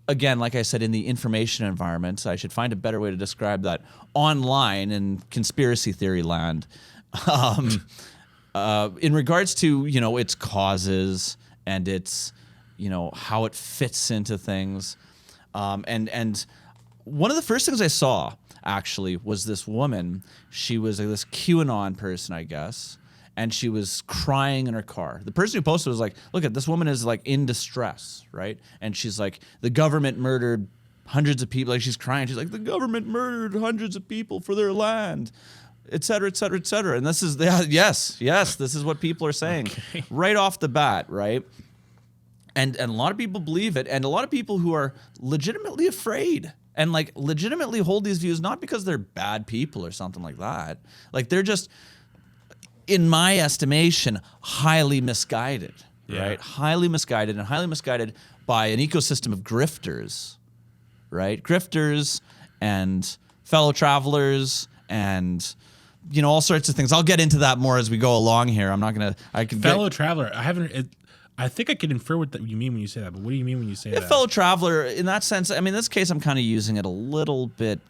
Again, like I said, in the information environment. I should find a better way to describe that online in conspiracy theory land. In regards to, its causes and its, how it fits into things. And one of the first things I saw, actually, was this woman. She was this QAnon person, I guess, and she was crying in her car. The person who posted was like, look at this woman is like in distress, right? And she's like, the government murdered hundreds of people. Like, she's crying. She's like, the government murdered hundreds of people for their land, et cetera, et cetera, et cetera. And this is, yes, this is what people are saying right off the bat, right? And a lot of people believe it, and a lot of people who are legitimately afraid and like legitimately hold these views, not because they're bad people or something like that. Like, they're just, in my estimation, highly misguided, right? Highly misguided, and highly misguided by an ecosystem of grifters, right? Grifters and fellow travelers and, all sorts of things. I'll get into that more as we go along here. I'm not going to... Fellow traveler. I think I can infer what you mean when you say that, but what do you mean when you say that? Fellow traveler, in that sense, I mean, in this case, I'm kind of using it a little bit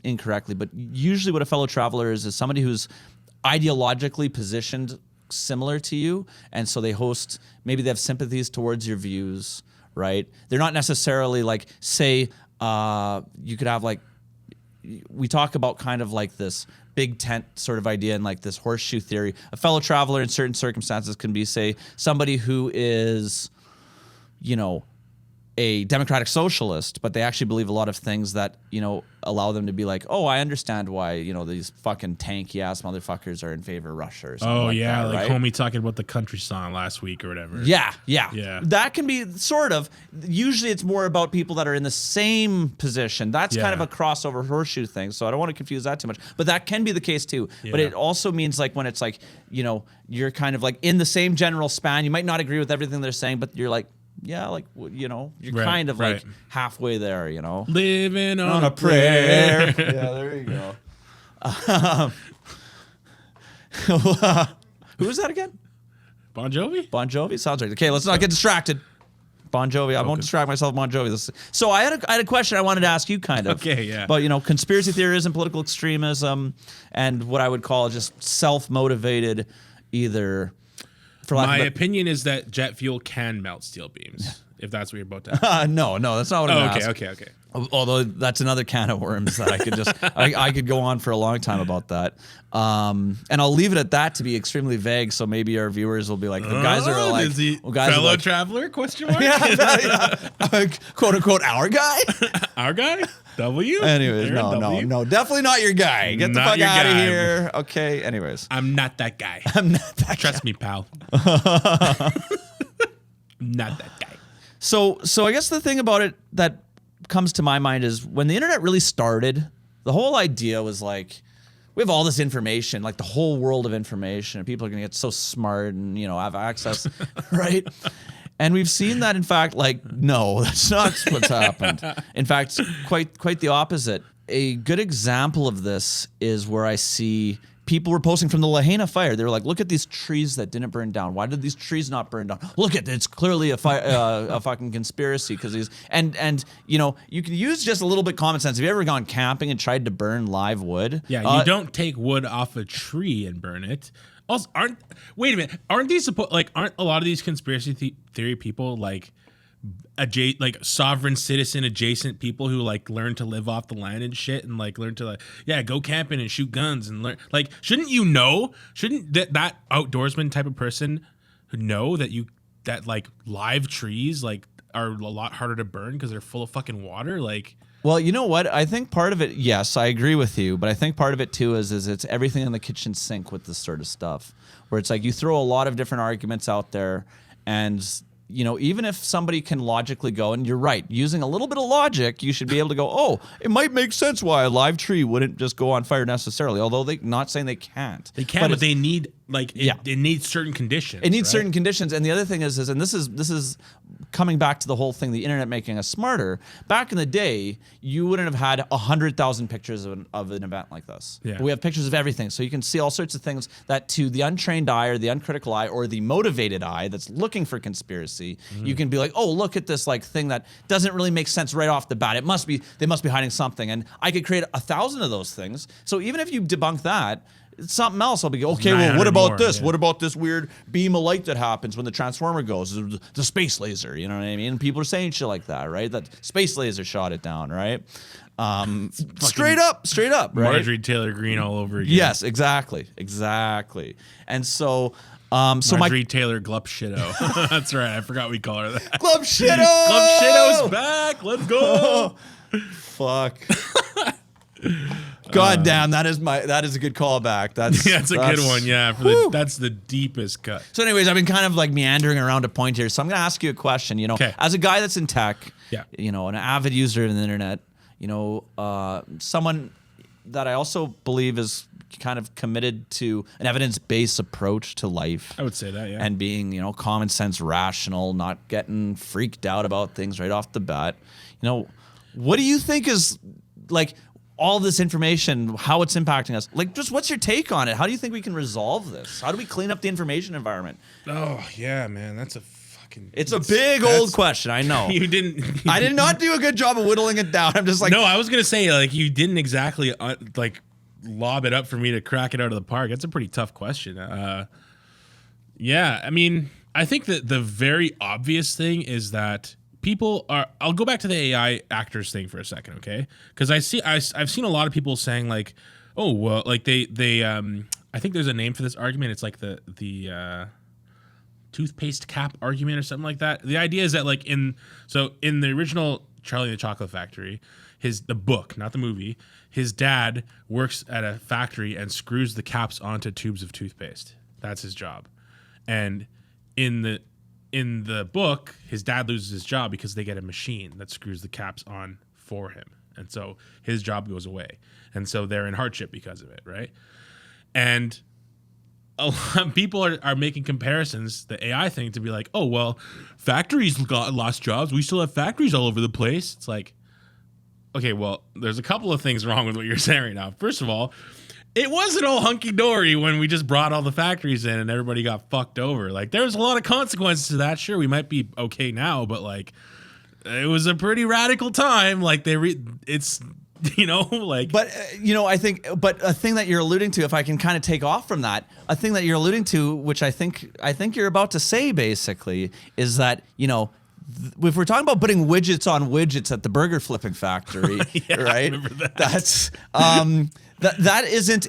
incorrectly, but usually what a fellow traveler is somebody who's ideologically positioned similar to you, and so maybe they have sympathies towards your views, right? They're not necessarily like, say, you could have like, we talk about kind of like this big tent sort of idea and like this horseshoe theory. A fellow traveler in certain circumstances can be, say, somebody who is, a democratic socialist, but they actually believe a lot of things that, allow them to be like, oh, I understand why, these fucking tanky ass motherfuckers are in favor of Russia or something. Oh, like yeah, that, like right? homie talking about the country song last week or whatever. Yeah. Yeah. That can be sort of, usually it's more about people that are in the same position. That's kind of a crossover horseshoe thing, so I don't want to confuse that too much. But that can be the case too. Yeah. But it also means like when it's like, you're kind of like in the same general span. You might not agree with everything they're saying, but you're like, yeah, like, you're kind of like halfway there, Living on a prayer. Yeah, there you go. Who is that again? Bon Jovi? Bon Jovi? Sounds right. Okay, let's not get distracted. Bon Jovi. I won't distract myself with Bon Jovi. So I had a question I wanted to ask you kind of. Okay, yeah. About, conspiracy theorism, political extremism, and what I would call just self-motivated either... My opinion is that jet fuel can melt steel beams, if that's what you're about to ask. No, that's not what I'm asking. Okay. Although that's another can of worms that I could just I could go on for a long time about that. And I'll leave it at that to be extremely vague, so maybe our viewers will be like, the guys are like, is he fellow traveler? Question mark? yeah. Quote unquote, our guy. Our guy. W. Anyways, no, definitely not your guy. Get the fuck out of here. Okay. Anyways, I'm not that guy. Trust me, pal. Not that guy. So I guess the thing about it that comes to my mind is when the internet really started, the whole idea was like, we have all this information, like the whole world of information, and people are going to get so smart and, have access, right? And we've seen that, in fact, like, no, that's not what's happened. In fact, quite the opposite. A good example of this is where I see people were posting from the Lahaina fire. They were like, look at these trees that didn't burn down. Why did these trees not burn down? Look at it. It's clearly a fucking conspiracy because these and you know, you can use just a little bit common sense. Have you ever gone camping and tried to burn live wood? Yeah, you don't take wood off a tree and burn it. Also, wait a minute. Aren't a lot of these conspiracy theory people like sovereign citizen adjacent people who like learn to live off the land and shit and like learn to go camping and shoot guns and learn, like, shouldn't that outdoorsman type of person know that like live trees like are a lot harder to burn because they're full of fucking water? Like, well, you know what? I think part of it, yes, I agree with you, but I think part of it too is it's everything in the kitchen sink with this sort of stuff, where it's like you throw a lot of different arguments out there, and you know, even if somebody can logically go, and you're right, using a little bit of logic, you should be able to go, oh, it might make sense why a live tree wouldn't just go on fire necessarily, although they're not saying they can't. They can, but they need, like, it needs certain conditions. It needs certain conditions. And the other thing is, and this is coming back to the whole thing, the internet making us smarter. Back in the day, you wouldn't have had 100,000 pictures of an event like this. Yeah. We have pictures of everything. So you can see all sorts of things that to the untrained eye or the uncritical eye or the motivated eye that's looking for conspiracy, you can be like, oh, look at this like thing that doesn't really make sense right off the bat. They must be hiding something. And I could create 1,000 of those things. So even if you debunk that, something else, I'll be okay. Well, what about this? Yeah. What about this weird beam of light that happens when the transformer goes? The space laser, you know what I mean? And people are saying shit like that, right? That space laser shot it down, right? Straight up, right? Marjorie Taylor Greene all over again. Yes, exactly. And so, Marjorie Taylor Glupshitto. That's right. I forgot we call her that. Glupshitto! Glupshitto's back. Let's go. Fuck. God damn, that is a good callback. That's a good one. Yeah, that's the deepest cut. So, anyways, I've been kind of like meandering around a point here, so I'm gonna ask you a question. You know, as a guy that's in tech, you know, an avid user of the internet, you know, someone that I also believe is kind of committed to an evidence-based approach to life. I would say that, yeah. And being, you know, common sense, rational, not getting freaked out about things right off the bat. You know, what do you think is like all this information, how it's impacting us? Like, just what's your take on it? How do you think we can resolve this? How do we clean up the information environment? Oh, yeah, man. That's a fucking... It's a big old question, I know. I did not do a good job of whittling it down. I'm just like... No, I was going to say, like, you didn't exactly, lob it up for me to crack it out of the park. That's a pretty tough question. Yeah, I mean, I think that the very obvious thing is that people are... I'll go back to the AI actors thing for a second, okay? Because I've seen a lot of people saying like, oh, well, like they I think there's a name for this argument. It's like the toothpaste cap argument or something like that. The idea is that like in the original Charlie and the Chocolate Factory, the book, not the movie, his dad works at a factory and screws the caps onto tubes of toothpaste. That's his job. And in the book, his dad loses his job because they get a machine that screws the caps on for him. And so his job goes away. And so they're in hardship because of it, right? And a lot of people are making comparisons, the AI thing, to be like, oh, well, factories lost jobs. We still have factories all over the place. It's like, okay, well, there's a couple of things wrong with what you're saying right now. First of all, it wasn't all hunky-dory when we just brought all the factories in and everybody got fucked over. Like, there was a lot of consequences to that. Sure, we might be okay now, but, like, it was a pretty radical time. Like, it's... You know, like, but you know, I think, but a thing that you're alluding to, if I can kind of take off from that, a thing that you're alluding to, which I think you're about to say, basically, is that, you know, if we're talking about putting widgets on widgets at the burger flipping factory, yeah, right? I remember that. That's that isn't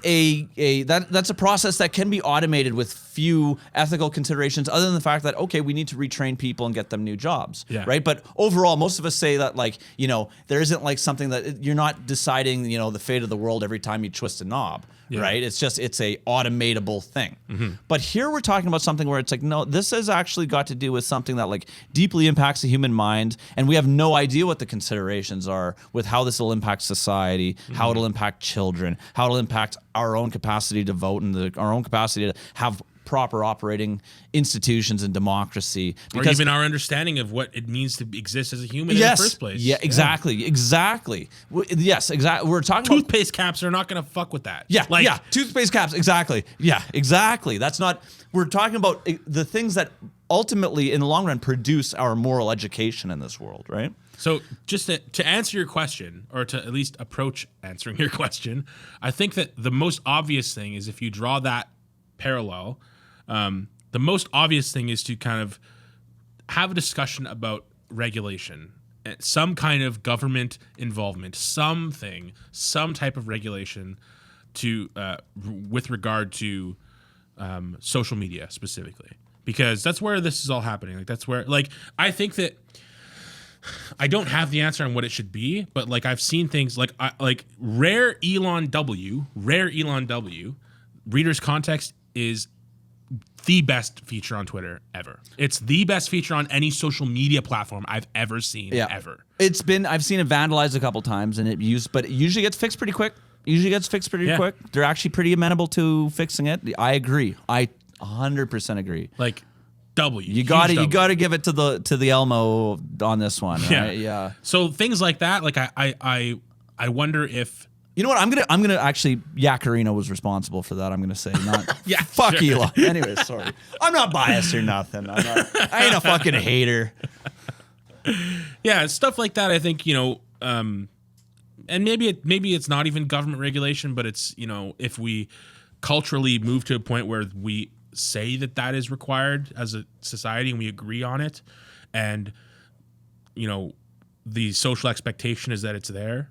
that's a process that can be automated with few ethical considerations, other than the fact that, okay, we need to retrain people and get them new jobs, right? But overall, most of us say that, like, you know, there isn't like something that you're not deciding, you know, the fate of the world every time you twist a knob. Yeah. Right? It's a automatable thing. Mm-hmm. But here we're talking about something where it's like, no, this has actually got to do with something that like deeply impacts the human mind, and we have no idea what the considerations are with how this will impact society, how it'll impact children, how it'll impact our own capacity to vote and our own capacity to have proper operating institutions and democracy. Or even our understanding of what it means to exist as a human in the first place. Yeah, exactly. Yes, exactly. We're talking about toothpaste caps are not going to fuck with that. Yeah, toothpaste caps, exactly. Yeah, exactly. That's not, we're talking about the things that ultimately, in the long run, produce our moral education in this world, right? So just to answer your question, or to at least approach answering your question, I think that the most obvious thing is, if you draw that parallel, the most obvious thing is to kind of have a discussion about regulation, some kind of government involvement, some type of regulation to with regard to social media specifically, because that's where this is all happening. Like that's where, like, I think that I don't have the answer on what it should be, but like I've seen things like rare Elon W, reader's context is the best feature on Twitter ever. It's the best feature on any social media platform I've ever seen ever. I've seen it vandalized a couple times, and but it usually gets fixed pretty quick. Quick. They're actually pretty amenable to fixing it. I agree. I 100% agree. Like W. You got to give it to the Elmo on this one. Right? Yeah. So things like that, like I wonder if, you know what, I'm gonna actually, Yakarino was responsible for that. I'm gonna say, not fuck sure. Elon. Anyway, sorry. I'm not biased or nothing. I ain't a fucking hater. Yeah, stuff like that. I think, and maybe it's not even government regulation, but it's, if we culturally move to a point where we say that is required as a society and we agree on it, and the social expectation is that it's there,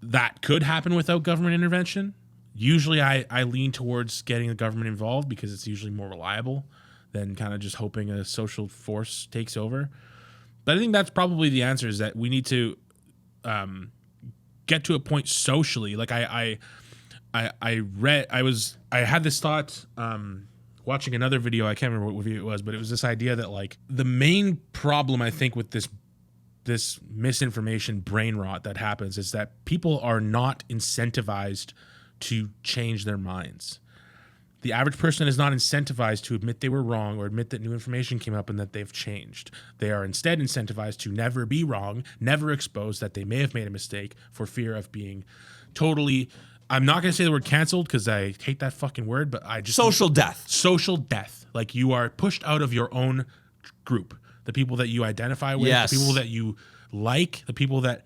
that could happen without government intervention. Usually I lean towards getting the government involved because it's usually more reliable than kind of just hoping a social force takes over. But I think that's probably the answer, is that we need to get to a point socially. Like I had this thought watching another video. I can't remember what video it was, but it was this idea that, like, the main problem I think with this misinformation brain rot that happens is that people are not incentivized to change their minds. The average person is not incentivized to admit they were wrong or admit that new information came up and that they've changed. They are instead incentivized to never be wrong, never expose that they may have made a mistake, for fear of being totally, I'm not going to say the word canceled because I hate that fucking word, but I just... Social death. Social death. Like, you are pushed out of your own group. The people that you identify with, yes. The people that you like, the people that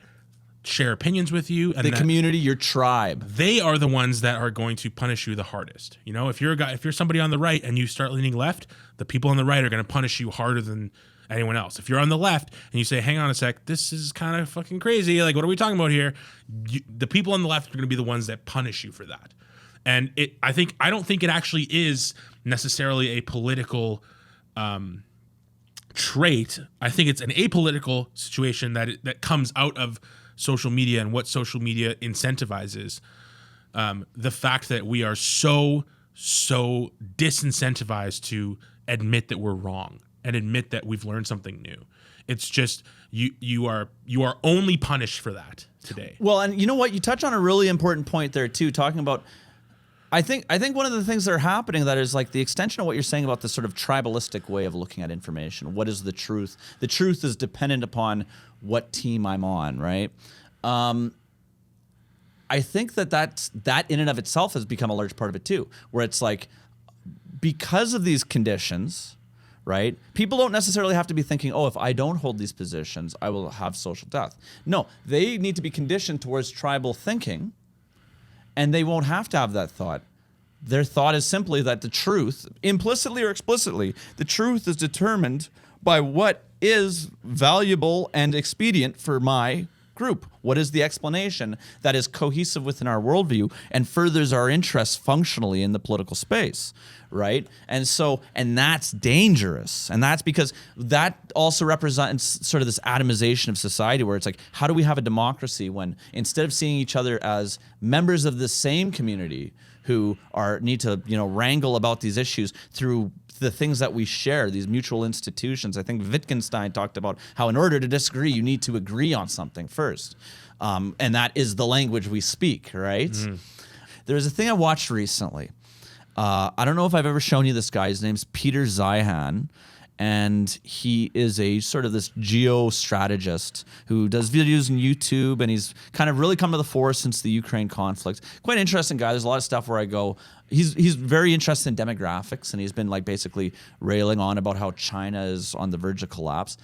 share opinions with you, and the community, your tribe. They are the ones that are going to punish you the hardest. If you're somebody on the right and you start leaning left, the people on the right are going to punish you harder than anyone else. If you're on the left and you say, hang on a sec, this is kind of fucking crazy, like, what are we talking about here? The people on the left are going to be the ones that punish you for that. And I don't think it actually is necessarily a political trait. I think it's an apolitical situation that comes out of social media and what social media incentivizes. The fact that we are so disincentivized to admit that we're wrong and admit that we've learned something new. It's just you are only punished for that today. Well, and you know what? You touch on a really important point there too, talking about, I think one of the things that are happening that is like the extension of what you're saying about this sort of tribalistic way of looking at information. What is the truth? The truth is dependent upon what team I'm on, right? I think that in and of itself has become a large part of it too, where it's like, because of these conditions, right? People don't necessarily have to be thinking, oh, if I don't hold these positions, I will have social death. No, they need to be conditioned towards tribal thinking, and they won't have to have that thought. Their thought is simply that the truth, implicitly or explicitly, the truth is determined by what is valuable and expedient for my group. What is the explanation that is cohesive within our worldview and furthers our interests functionally in the political space, right? And that's dangerous. And that's because that also represents sort of this atomization of society, where it's like, how do we have a democracy when, instead of seeing each other as members of the same community who need to wrangle about these issues through the things that we share, these mutual institutions. I think Wittgenstein talked about how in order to disagree, you need to agree on something first. And that is the language we speak, right? Mm. There was a thing I watched recently. I don't know if I've ever shown you this guy. His name's Peter Zeihan. And he is a sort of this geostrategist who does videos on YouTube, and he's kind of really come to the fore since the Ukraine conflict. Quite interesting guy. There's a lot of stuff where I go, he's very interested in demographics, and he's been like basically railing on about how China is on the verge of collapse.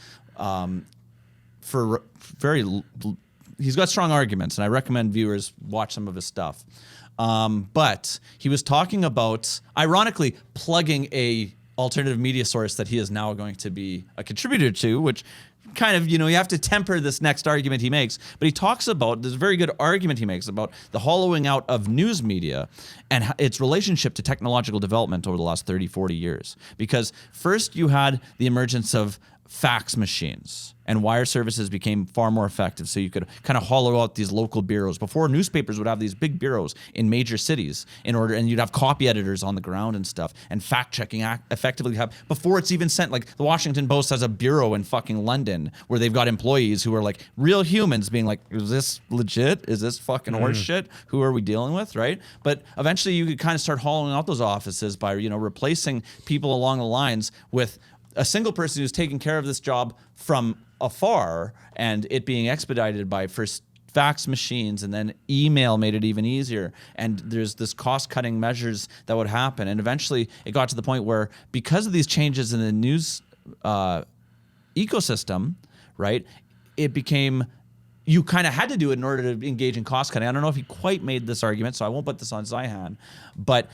He's got strong arguments, and I recommend viewers watch some of his stuff. But he was talking about, ironically, plugging a alternative media source that he is now going to be a contributor to, which kind of, you have to temper this next argument he makes. But he talks about, there's a very good argument he makes about the hollowing out of news media and its relationship to technological development over the last 30, 40 years. Because first you had the emergence of fax machines, and wire services became far more effective, so you could kind of hollow out these local bureaus. Before, newspapers would have these big bureaus in major cities and you'd have copy editors on the ground and stuff, and fact checking effectively before it's even sent. Like the Washington Post has a bureau in fucking London where they've got employees who are like real humans being like, is this legit? Is this fucking horse shit? Who are we dealing with, right? But eventually you could kind of start hollowing out those offices by replacing people along the lines with a single person who's taking care of this job from afar, and it being expedited by first fax machines, and then email made it even easier. And there's this cost-cutting measures that would happen. And eventually it got to the point where, because of these changes in the news ecosystem, right, it became, you kind of had to do it in order to engage in cost-cutting. I don't know if he quite made this argument, so I won't put this on Zeihan, but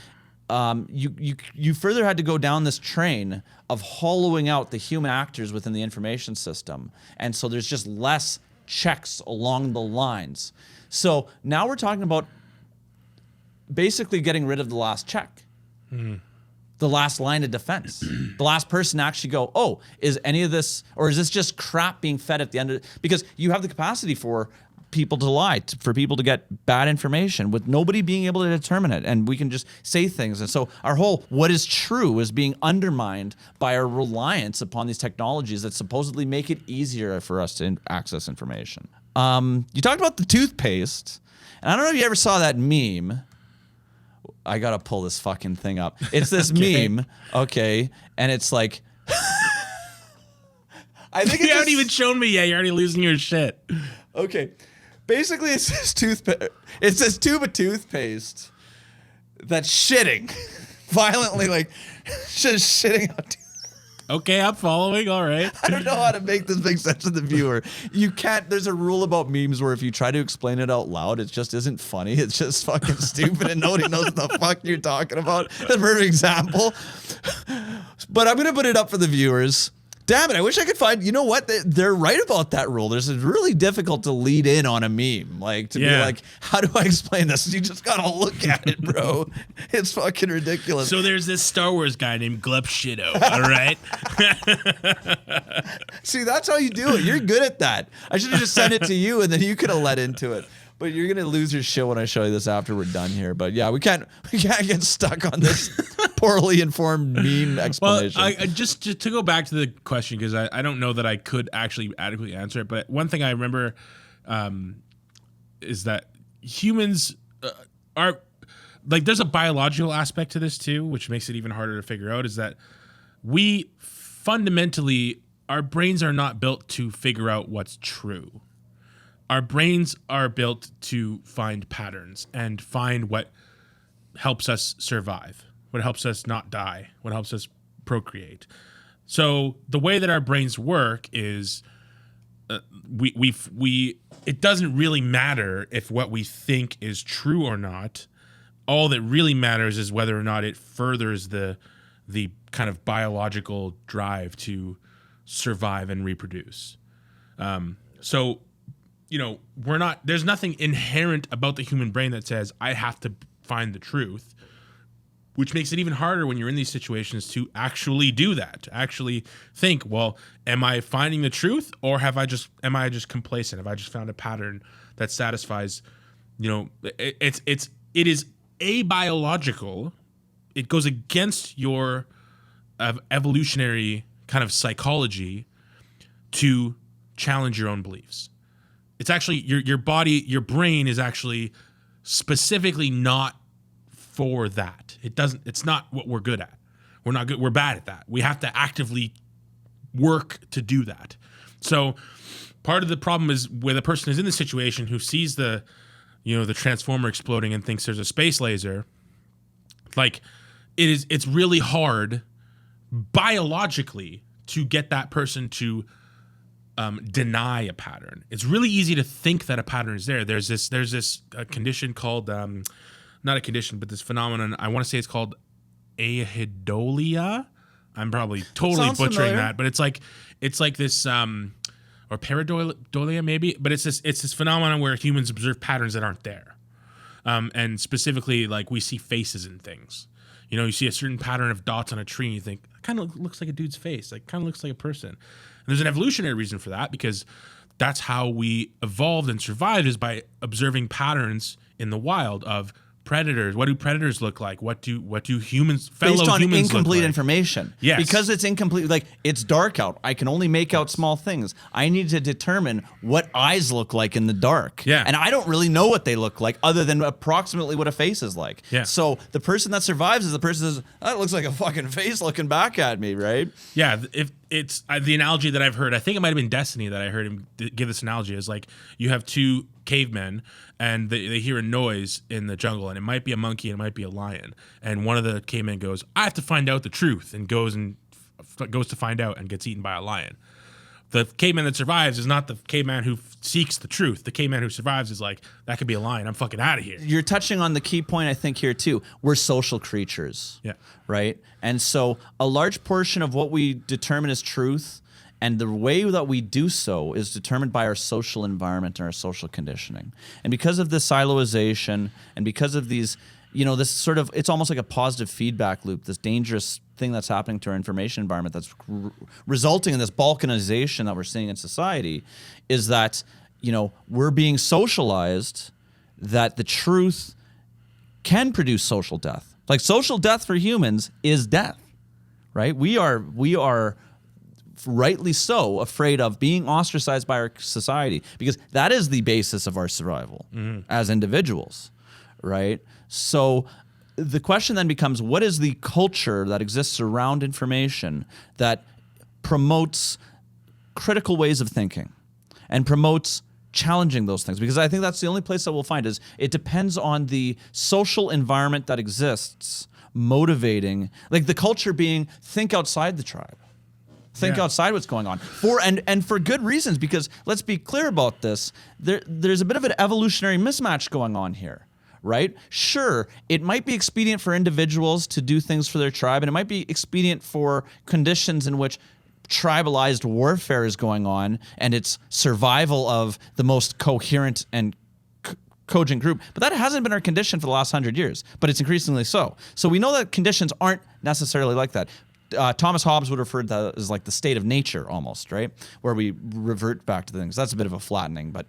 you further had to go down this train of hollowing out the human actors within the information system. And so there's just less checks along the lines. So now we're talking about basically getting rid of the last check. The last line of defense. The last person to actually go, oh, is any of this, or is this just crap being fed at the end of it? Because you have the capacity for people to lie, for people to get bad information with nobody being able to determine it, and we can just say things. And so our whole what is true is being undermined by our reliance upon these technologies that supposedly make it easier for us to access information. You talked about the toothpaste, and I don't know if you ever saw that meme. I gotta pull this fucking thing up. It's this meme, okay, and it's like I think you haven't even shown me yet. You're already losing your shit. Okay. Basically, it's this toothpaste. It's this tube of toothpaste that's shitting violently, like just shitting out. Okay, I'm following. All right. I don't know how to make this make sense to the viewer. You can't. There's a rule about memes where if you try to explain it out loud, it just isn't funny. It's just fucking stupid, and nobody knows what the fuck you're talking about. That's a perfect example. But I'm gonna put it up for the viewers. Damn it, I wish I could find, you know what, they're right about that rule. It's really difficult to lead in on a meme. Like, to be like, how do I explain this? You just gotta look at it, bro. It's fucking ridiculous. So there's this Star Wars guy named Glup Shido, all right? See, that's how you do it. You're good at that. I should have just sent it to you, and then you could have led into it. But you're gonna lose your shit when I show you this after we're done here. But yeah, we can't get stuck on this poorly informed meme explanation. Well, I just to go back to the question, because I don't know that I could actually adequately answer it. But one thing I remember is that humans are like, there's a biological aspect to this too, which makes it even harder to figure out. Is that we fundamentally, our brains are not built to figure out what's true. Our brains are built to find patterns and find what helps us survive, what helps us not die, what helps us procreate. So the way that our brains work is it doesn't really matter if what we think is true or not. All that really matters is whether or not it furthers the kind of biological drive to survive and reproduce. So, there's nothing inherent about the human brain that says I have to find the truth, which makes it even harder when you're in these situations to actually do that, to actually think, well, am I finding the truth, or am I just complacent? Have I just found a pattern that satisfies, it is abiological. It goes against your evolutionary kind of psychology to challenge your own beliefs. It's actually your body, your brain is actually specifically not for that. It's not what we're good at. We're not good. We're bad at that. We have to actively work to do that. So part of the problem is when a person is in this situation who sees the transformer exploding and thinks there's a space laser, like it's really hard biologically to get that person to deny a pattern. It's really easy to think that a pattern is there. There's this condition called not a condition, but this phenomenon. I want to say it's called ahidolia. I'm probably totally butchering familiar. that, but it's like this or pareidolia maybe, but it's this phenomenon where humans observe patterns that aren't there. And specifically, like, we see faces in things. You know, you see a certain pattern of dots on a tree and you think, that kind of looks like a dude's face. Like, kind of looks like a person. And there's an evolutionary reason for that, because that's how we evolved and survived, is by observing patterns in the wild of predators. What do predators look like? What do humans, fellow Based on humans incomplete look like? information. Yes. Because it's incomplete. Like, it's dark out. I can only make out small things. I need to determine what eyes look like in the dark. Yeah. And I don't really know what they look like other than approximately what a face is like. Yeah. So the person that survives is the person that says, that looks like a fucking face looking back at me, right? Yeah, if it's the analogy that I've heard, I think it might have been Destiny that I heard him give this analogy, is like you have two cavemen and they hear a noise in the jungle, and it might be a monkey and it might be a lion, and one of the cavemen goes, I have to find out the truth, and goes to find out and gets eaten by a lion. The caveman that survives is not the caveman who seeks the truth. The caveman who survives is like, that could be a lion. I'm fucking out of here. You're touching on the key point, I think, here too. We're social creatures. Yeah. Right? And so a large portion of what we determine as truth, and the way that we do so, is determined by our social environment and our social conditioning. And because of this siloization, and because of these, this sort of, it's almost like a positive feedback loop, this dangerous thing that's happening to our information environment that's resulting in this balkanization that we're seeing in society, is that, we're being socialized that the truth can produce social death. Like, social death for humans is death, right? We are rightly so afraid of being ostracized by our society, because that is the basis of our survival as individuals, right? So the question then becomes, what is the culture that exists around information that promotes critical ways of thinking and promotes challenging those things? Because I think that's the only place that we'll find, is it depends on the social environment that exists motivating, like the culture being, think outside the tribe. Think outside what's going on and for good reasons, because let's be clear about this. There's a bit of an evolutionary mismatch going on here, right? Sure, it might be expedient for individuals to do things for their tribe, and it might be expedient for conditions in which tribalized warfare is going on, and it's survival of the most coherent and cogent group. But that hasn't been our condition for the last 100 years, but it's increasingly so. So we know that conditions aren't necessarily like that. Thomas Hobbes would refer to that as like the state of nature almost, right? Where we revert back to things. That's a bit of a flattening, but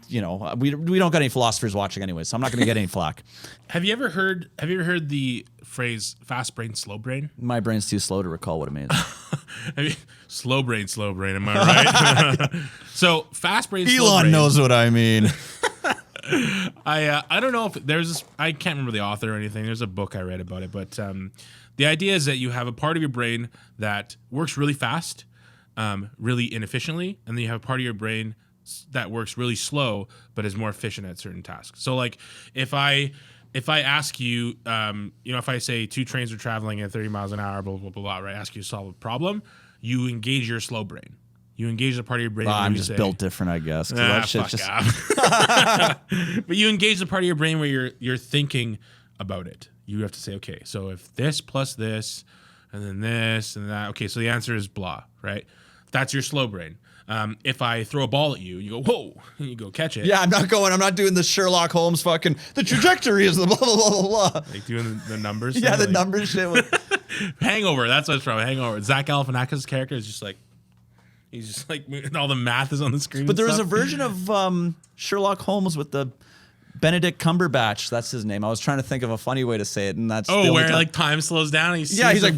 we don't got any philosophers watching anyway, so I'm not going to get any flack. Have you ever heard the phrase fast brain, slow brain? My brain's too slow to recall what it means. Slow brain, am I right? So fast brain, slow brain. Elon knows what I mean. I don't know if there's this, I can't remember the author or anything. There's a book I read about it, but the idea is that you have a part of your brain that works really fast, really inefficiently, and then you have a part of your brain that works really slow but is more efficient at certain tasks. So, like, if I ask you, if I say two trains are traveling at 30 miles an hour, blah blah blah blah, right? Ask you to solve a problem, you engage your slow brain. You engage the part of your brain. I'm just built different, I guess. That shit's just. But you engage the part of your brain where you're thinking about it. You have to say, okay, so if this plus this, and then this and that, okay, so the answer is blah, right? That's your slow brain. If I throw a ball at you, you go, whoa, and you go catch it. Yeah, I'm not doing the Sherlock Holmes fucking, the trajectory is the blah, blah, blah, blah, blah. Like doing the numbers. Yeah, the like, numbers shit. Hangover, that's what it's from, Hangover. Zach Galifianakis' character is just like, he's just like, all the math is on the screen. But there was a version of Sherlock Holmes with the Benedict Cumberbatch, that's his name. I was trying to think of a funny way to say it, and that's the Oh, only where time- like time slows down. And yeah, he's like,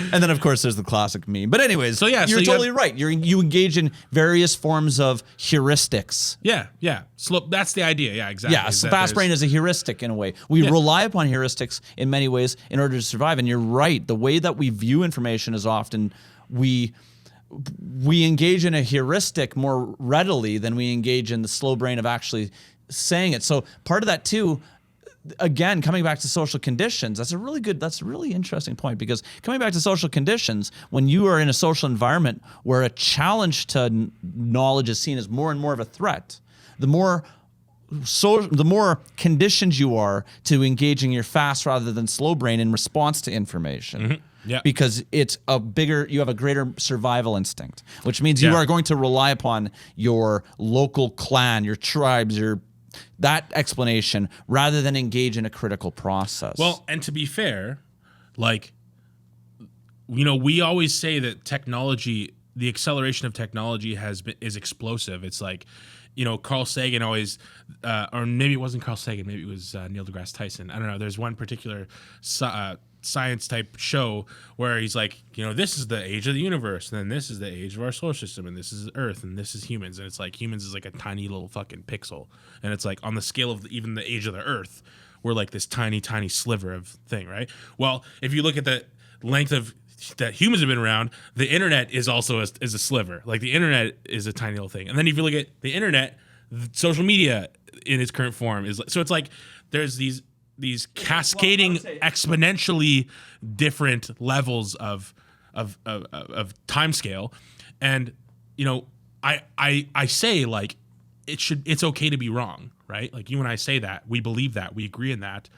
and then of course there's the classic meme. But anyways, So, yeah, so you're you totally have- right. You engage in various forms of heuristics. yeah. Slow. That's the idea. Yeah, exactly. Yeah, Is so that fast brain there's- is a heuristic in a way. We rely upon heuristics in many ways in order to survive. And you're right. The way that we view information is often we engage in a heuristic more readily than we engage in the slow brain of actually saying it. So part of that too, again, coming back to social conditions, that's a really interesting point, because coming back to social conditions, when you are in a social environment where a challenge to knowledge is seen as more and more of a threat, the more conditioned you are to engaging your fast rather than slow brain in response to information. Mm-hmm. Yeah. Because you have a greater survival instinct, which means you Yeah. are going to rely upon your local clan, your tribes, that explanation rather than engage in a critical process. Well, and to be fair, like, we always say that technology, the acceleration of technology is explosive. It's like, Carl Sagan always, or maybe it wasn't Carl Sagan, maybe it was Neil deGrasse Tyson. I don't know. There's one particular science type show where he's like, this is the age of the universe, and then this is the age of our solar system, and this is Earth, and this is humans, and it's like humans is like a tiny little fucking pixel, and it's like on the scale of even the age of the Earth, we're like this tiny sliver of thing, right? Well, if you look at the length of that humans have been around, the internet is also is a sliver. Like the internet is a tiny little thing, and then if you look at the internet, social media in its current form is so it's like there's these cascading exponentially different levels of time scale. And I say, like, it's okay to be wrong, right? Like, you and I say that, we believe that, we agree in that.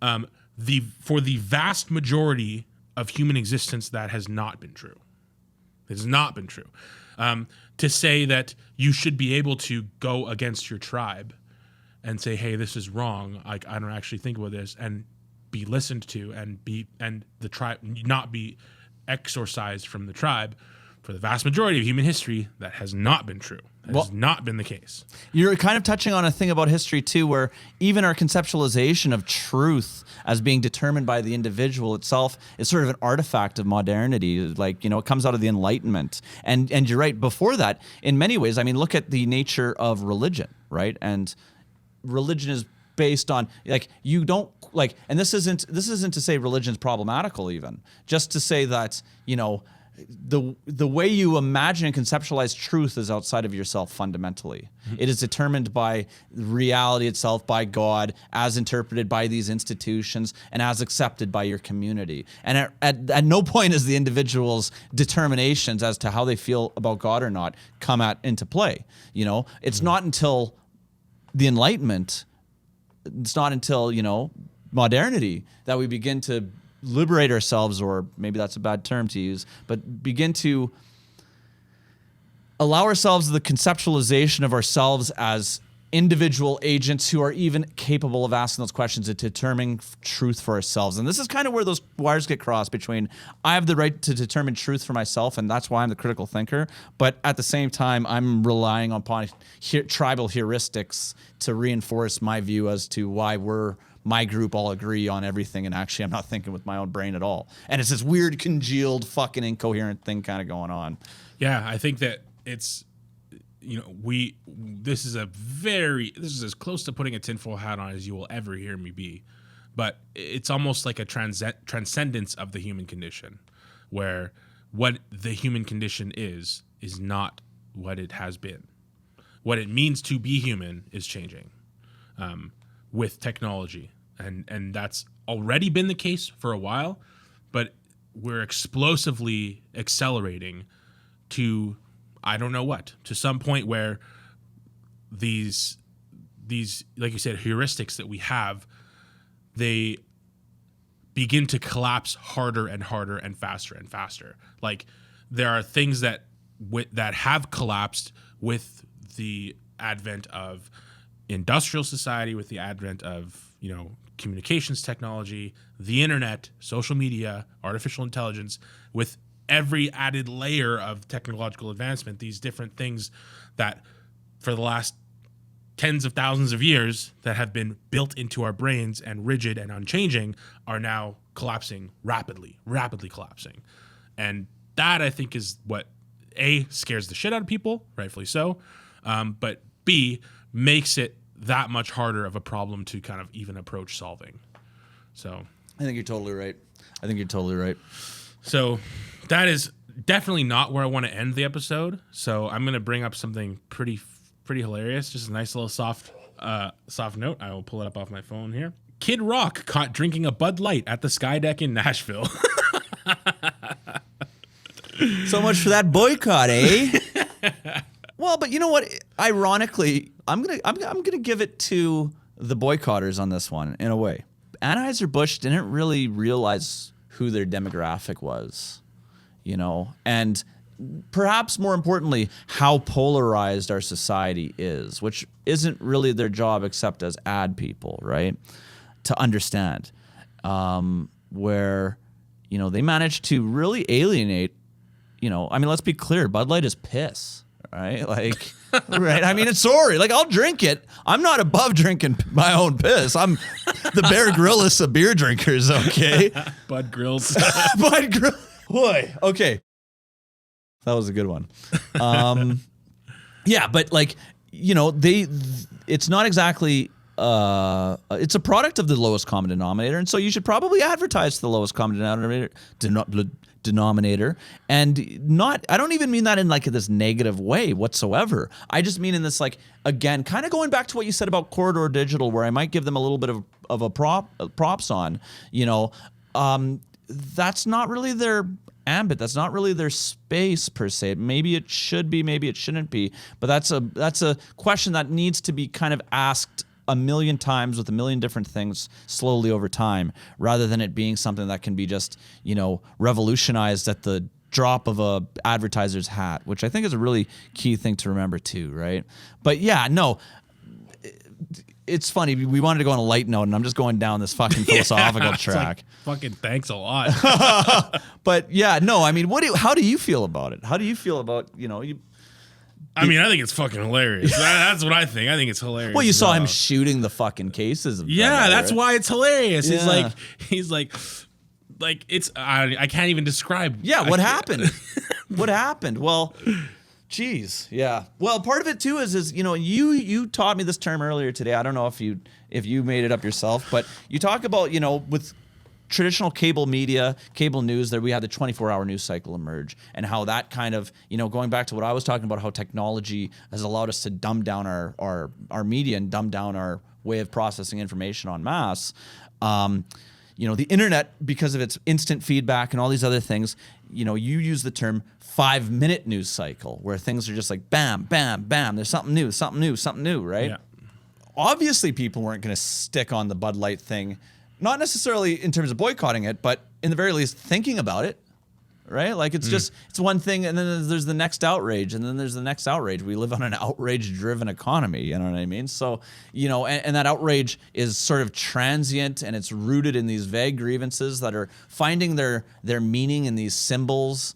For the vast majority of human existence, that has not been true. It has not been true. To say that you should be able to go against your tribe and say, hey, this is wrong, I don't actually think about this, and be listened to, and the tribe not be exorcised from the tribe, for the vast majority of human history, that has not been true. That has not been the case. You're kind of touching on a thing about history too, where even our conceptualization of truth as being determined by the individual itself is sort of an artifact of modernity. Like, it comes out of the Enlightenment. And you're right, before that, in many ways, I mean, look at the nature of religion, right? And religion is based on, like, you don't, like, and this isn't to say religion's problematical, even just to say that, the way you imagine and conceptualize truth is outside of yourself fundamentally. Mm-hmm. It is determined by reality itself, by God, as interpreted by these institutions, and as accepted by your community. And at no point is the individual's determinations as to how they feel about God or not come into play. It's not until the Enlightenment, it's not until, modernity that we begin to liberate ourselves, or maybe that's a bad term to use, but begin to allow ourselves the conceptualization of ourselves as individual agents who are even capable of asking those questions and determining truth for ourselves. And this is kind of where those wires get crossed between, I have the right to determine truth for myself, and that's why I'm the critical thinker, but at the same time, I'm relying upon tribal heuristics to reinforce my view as to why my group all agree on everything, and actually I'm not thinking with my own brain at all. And it's this weird, congealed, fucking incoherent thing kind of going on. Yeah, I think that it's, this is as close to putting a tinfoil hat on as you will ever hear me be. But it's almost like a transcendence of the human condition, where what the human condition is not what it has been. What it means to be human is changing. With technology, and that's already been the case for a while, but we're explosively accelerating to I don't know what, to some point where these like you said, heuristics that we have, they begin to collapse harder and harder and faster and faster. Like, there are things that have collapsed with the advent of industrial society, with the advent of communications technology, the internet, social media, artificial intelligence, with every added layer of technological advancement, these different things that for the last tens of thousands of years that have been built into our brains and rigid and unchanging are now collapsing rapidly collapsing. And that, I think, is what A, scares the shit out of people, rightfully so, but B, makes it that much harder of a problem to kind of even approach solving. So I think you're totally right. So that is definitely not where I want to end the episode. So I'm going to bring up something pretty hilarious, just a nice little soft note. I will pull it up off my phone here. Kid Rock caught drinking a Bud Light at the Sky Deck in Nashville. So much for that boycott, eh? Well, but you know what? Ironically, I'm gonna give it to the boycotters on this one in a way. Anheuser-Busch didn't really realize who their demographic was, you know, and perhaps more importantly, how polarized our society is, which isn't really their job except as ad people, right? To understand, where, you know, they managed to really alienate, you know, I mean, let's be clear, Bud Light is piss, right? Like, right? I mean, sorry, like, I'll drink it. I'm not above drinking my own piss. I'm the Bear Grylls of beer drinkers, okay? Bud Grills. Bud Grills. Boy, okay. That was a good one. Yeah, but like, you know, it's not exactly, it's a product of the lowest common denominator, and so you should probably advertise to the lowest common denominator, and not, I don't even mean that in like this negative way whatsoever. I just mean in this, like, again, kind of going back to what you said about Corridor Digital, where I might give them a little bit of a props on, you know, that's not really their ambit. That's not really their space per se. Maybe it should be, maybe it shouldn't be, but that's a question that needs to be kind of asked a million times with a million different things slowly over time, rather than it being something that can be just, you know, revolutionized at the drop of a advertiser's hat, which I think is a really key thing to remember too, right? But yeah, no, it's funny. We wanted to go on a light note, and I'm just going down this fucking philosophical track. Like, fucking thanks a lot. But yeah, no, I mean, how do you feel about it? How do you feel about, you know, I mean, I think it's fucking hilarious. That's what I think. I think it's hilarious. Well, you saw him shooting the fucking cases. Yeah, that's right? why it's hilarious. Yeah. He's like, it's, I can't even describe. Yeah, what happened? What happened? Well, geez, yeah. Well, part of it too is you know, you taught me this term earlier today. I don't know if you made it up yourself, but you talk about, you know, with traditional cable media, cable news, there we had the 24-hour news cycle emerge, and how that kind of, you know, going back to what I was talking about, how technology has allowed us to dumb down our media and dumb down our way of processing information en masse. You know, the internet, because of its instant feedback and all these other things, you know, you use the term 5-minute news cycle, where things are just like bam, bam, bam. There's something new, right? Yeah. Obviously, people weren't going to stick on the Bud Light thing. Not necessarily in terms of boycotting it, but in the very least thinking about it, right? Like, it's just, it's one thing, and then there's the next outrage, and then there's the next outrage. We live on an outrage-driven economy, you know what I mean? So, you know, and that outrage is sort of transient, and it's rooted in these vague grievances that are finding their meaning in these symbols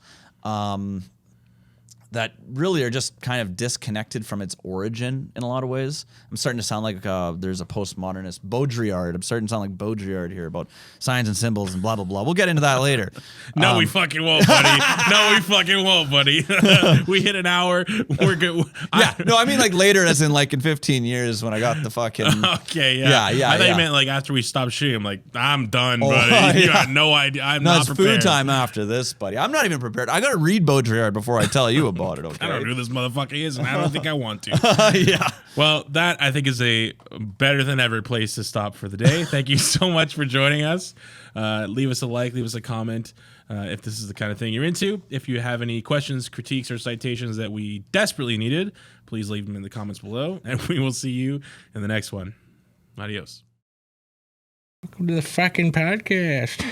that really are just kind of disconnected from its origin in a lot of ways. I'm starting to sound like there's a postmodernist Baudrillard. I'm starting to sound like Baudrillard here about signs and symbols and blah, blah, blah. We'll get into that later. No, we fucking won't, buddy. No, we fucking won't, buddy. We hit an hour. We're good. Yeah, no, I mean like later, as in like in 15 years when I got the fucking... Okay, yeah. Yeah. I thought you meant like after we stopped shooting. I'm like, I'm done, buddy. You got no idea. I'm not it's prepared. food time after this, buddy. I'm not even prepared. I got to read Baudrillard before I tell you about it, okay? I don't know who this motherfucker is, and I don't think I want to. Yeah. Well, that I think is a better than ever place to stop for the day. Thank you so much for joining us. Leave us a like, leave us a comment if this is the kind of thing you're into. If you have any questions, critiques, or citations that we desperately needed, please leave them in the comments below, and we will see you in the next one. Adios. Welcome to the fucking podcast.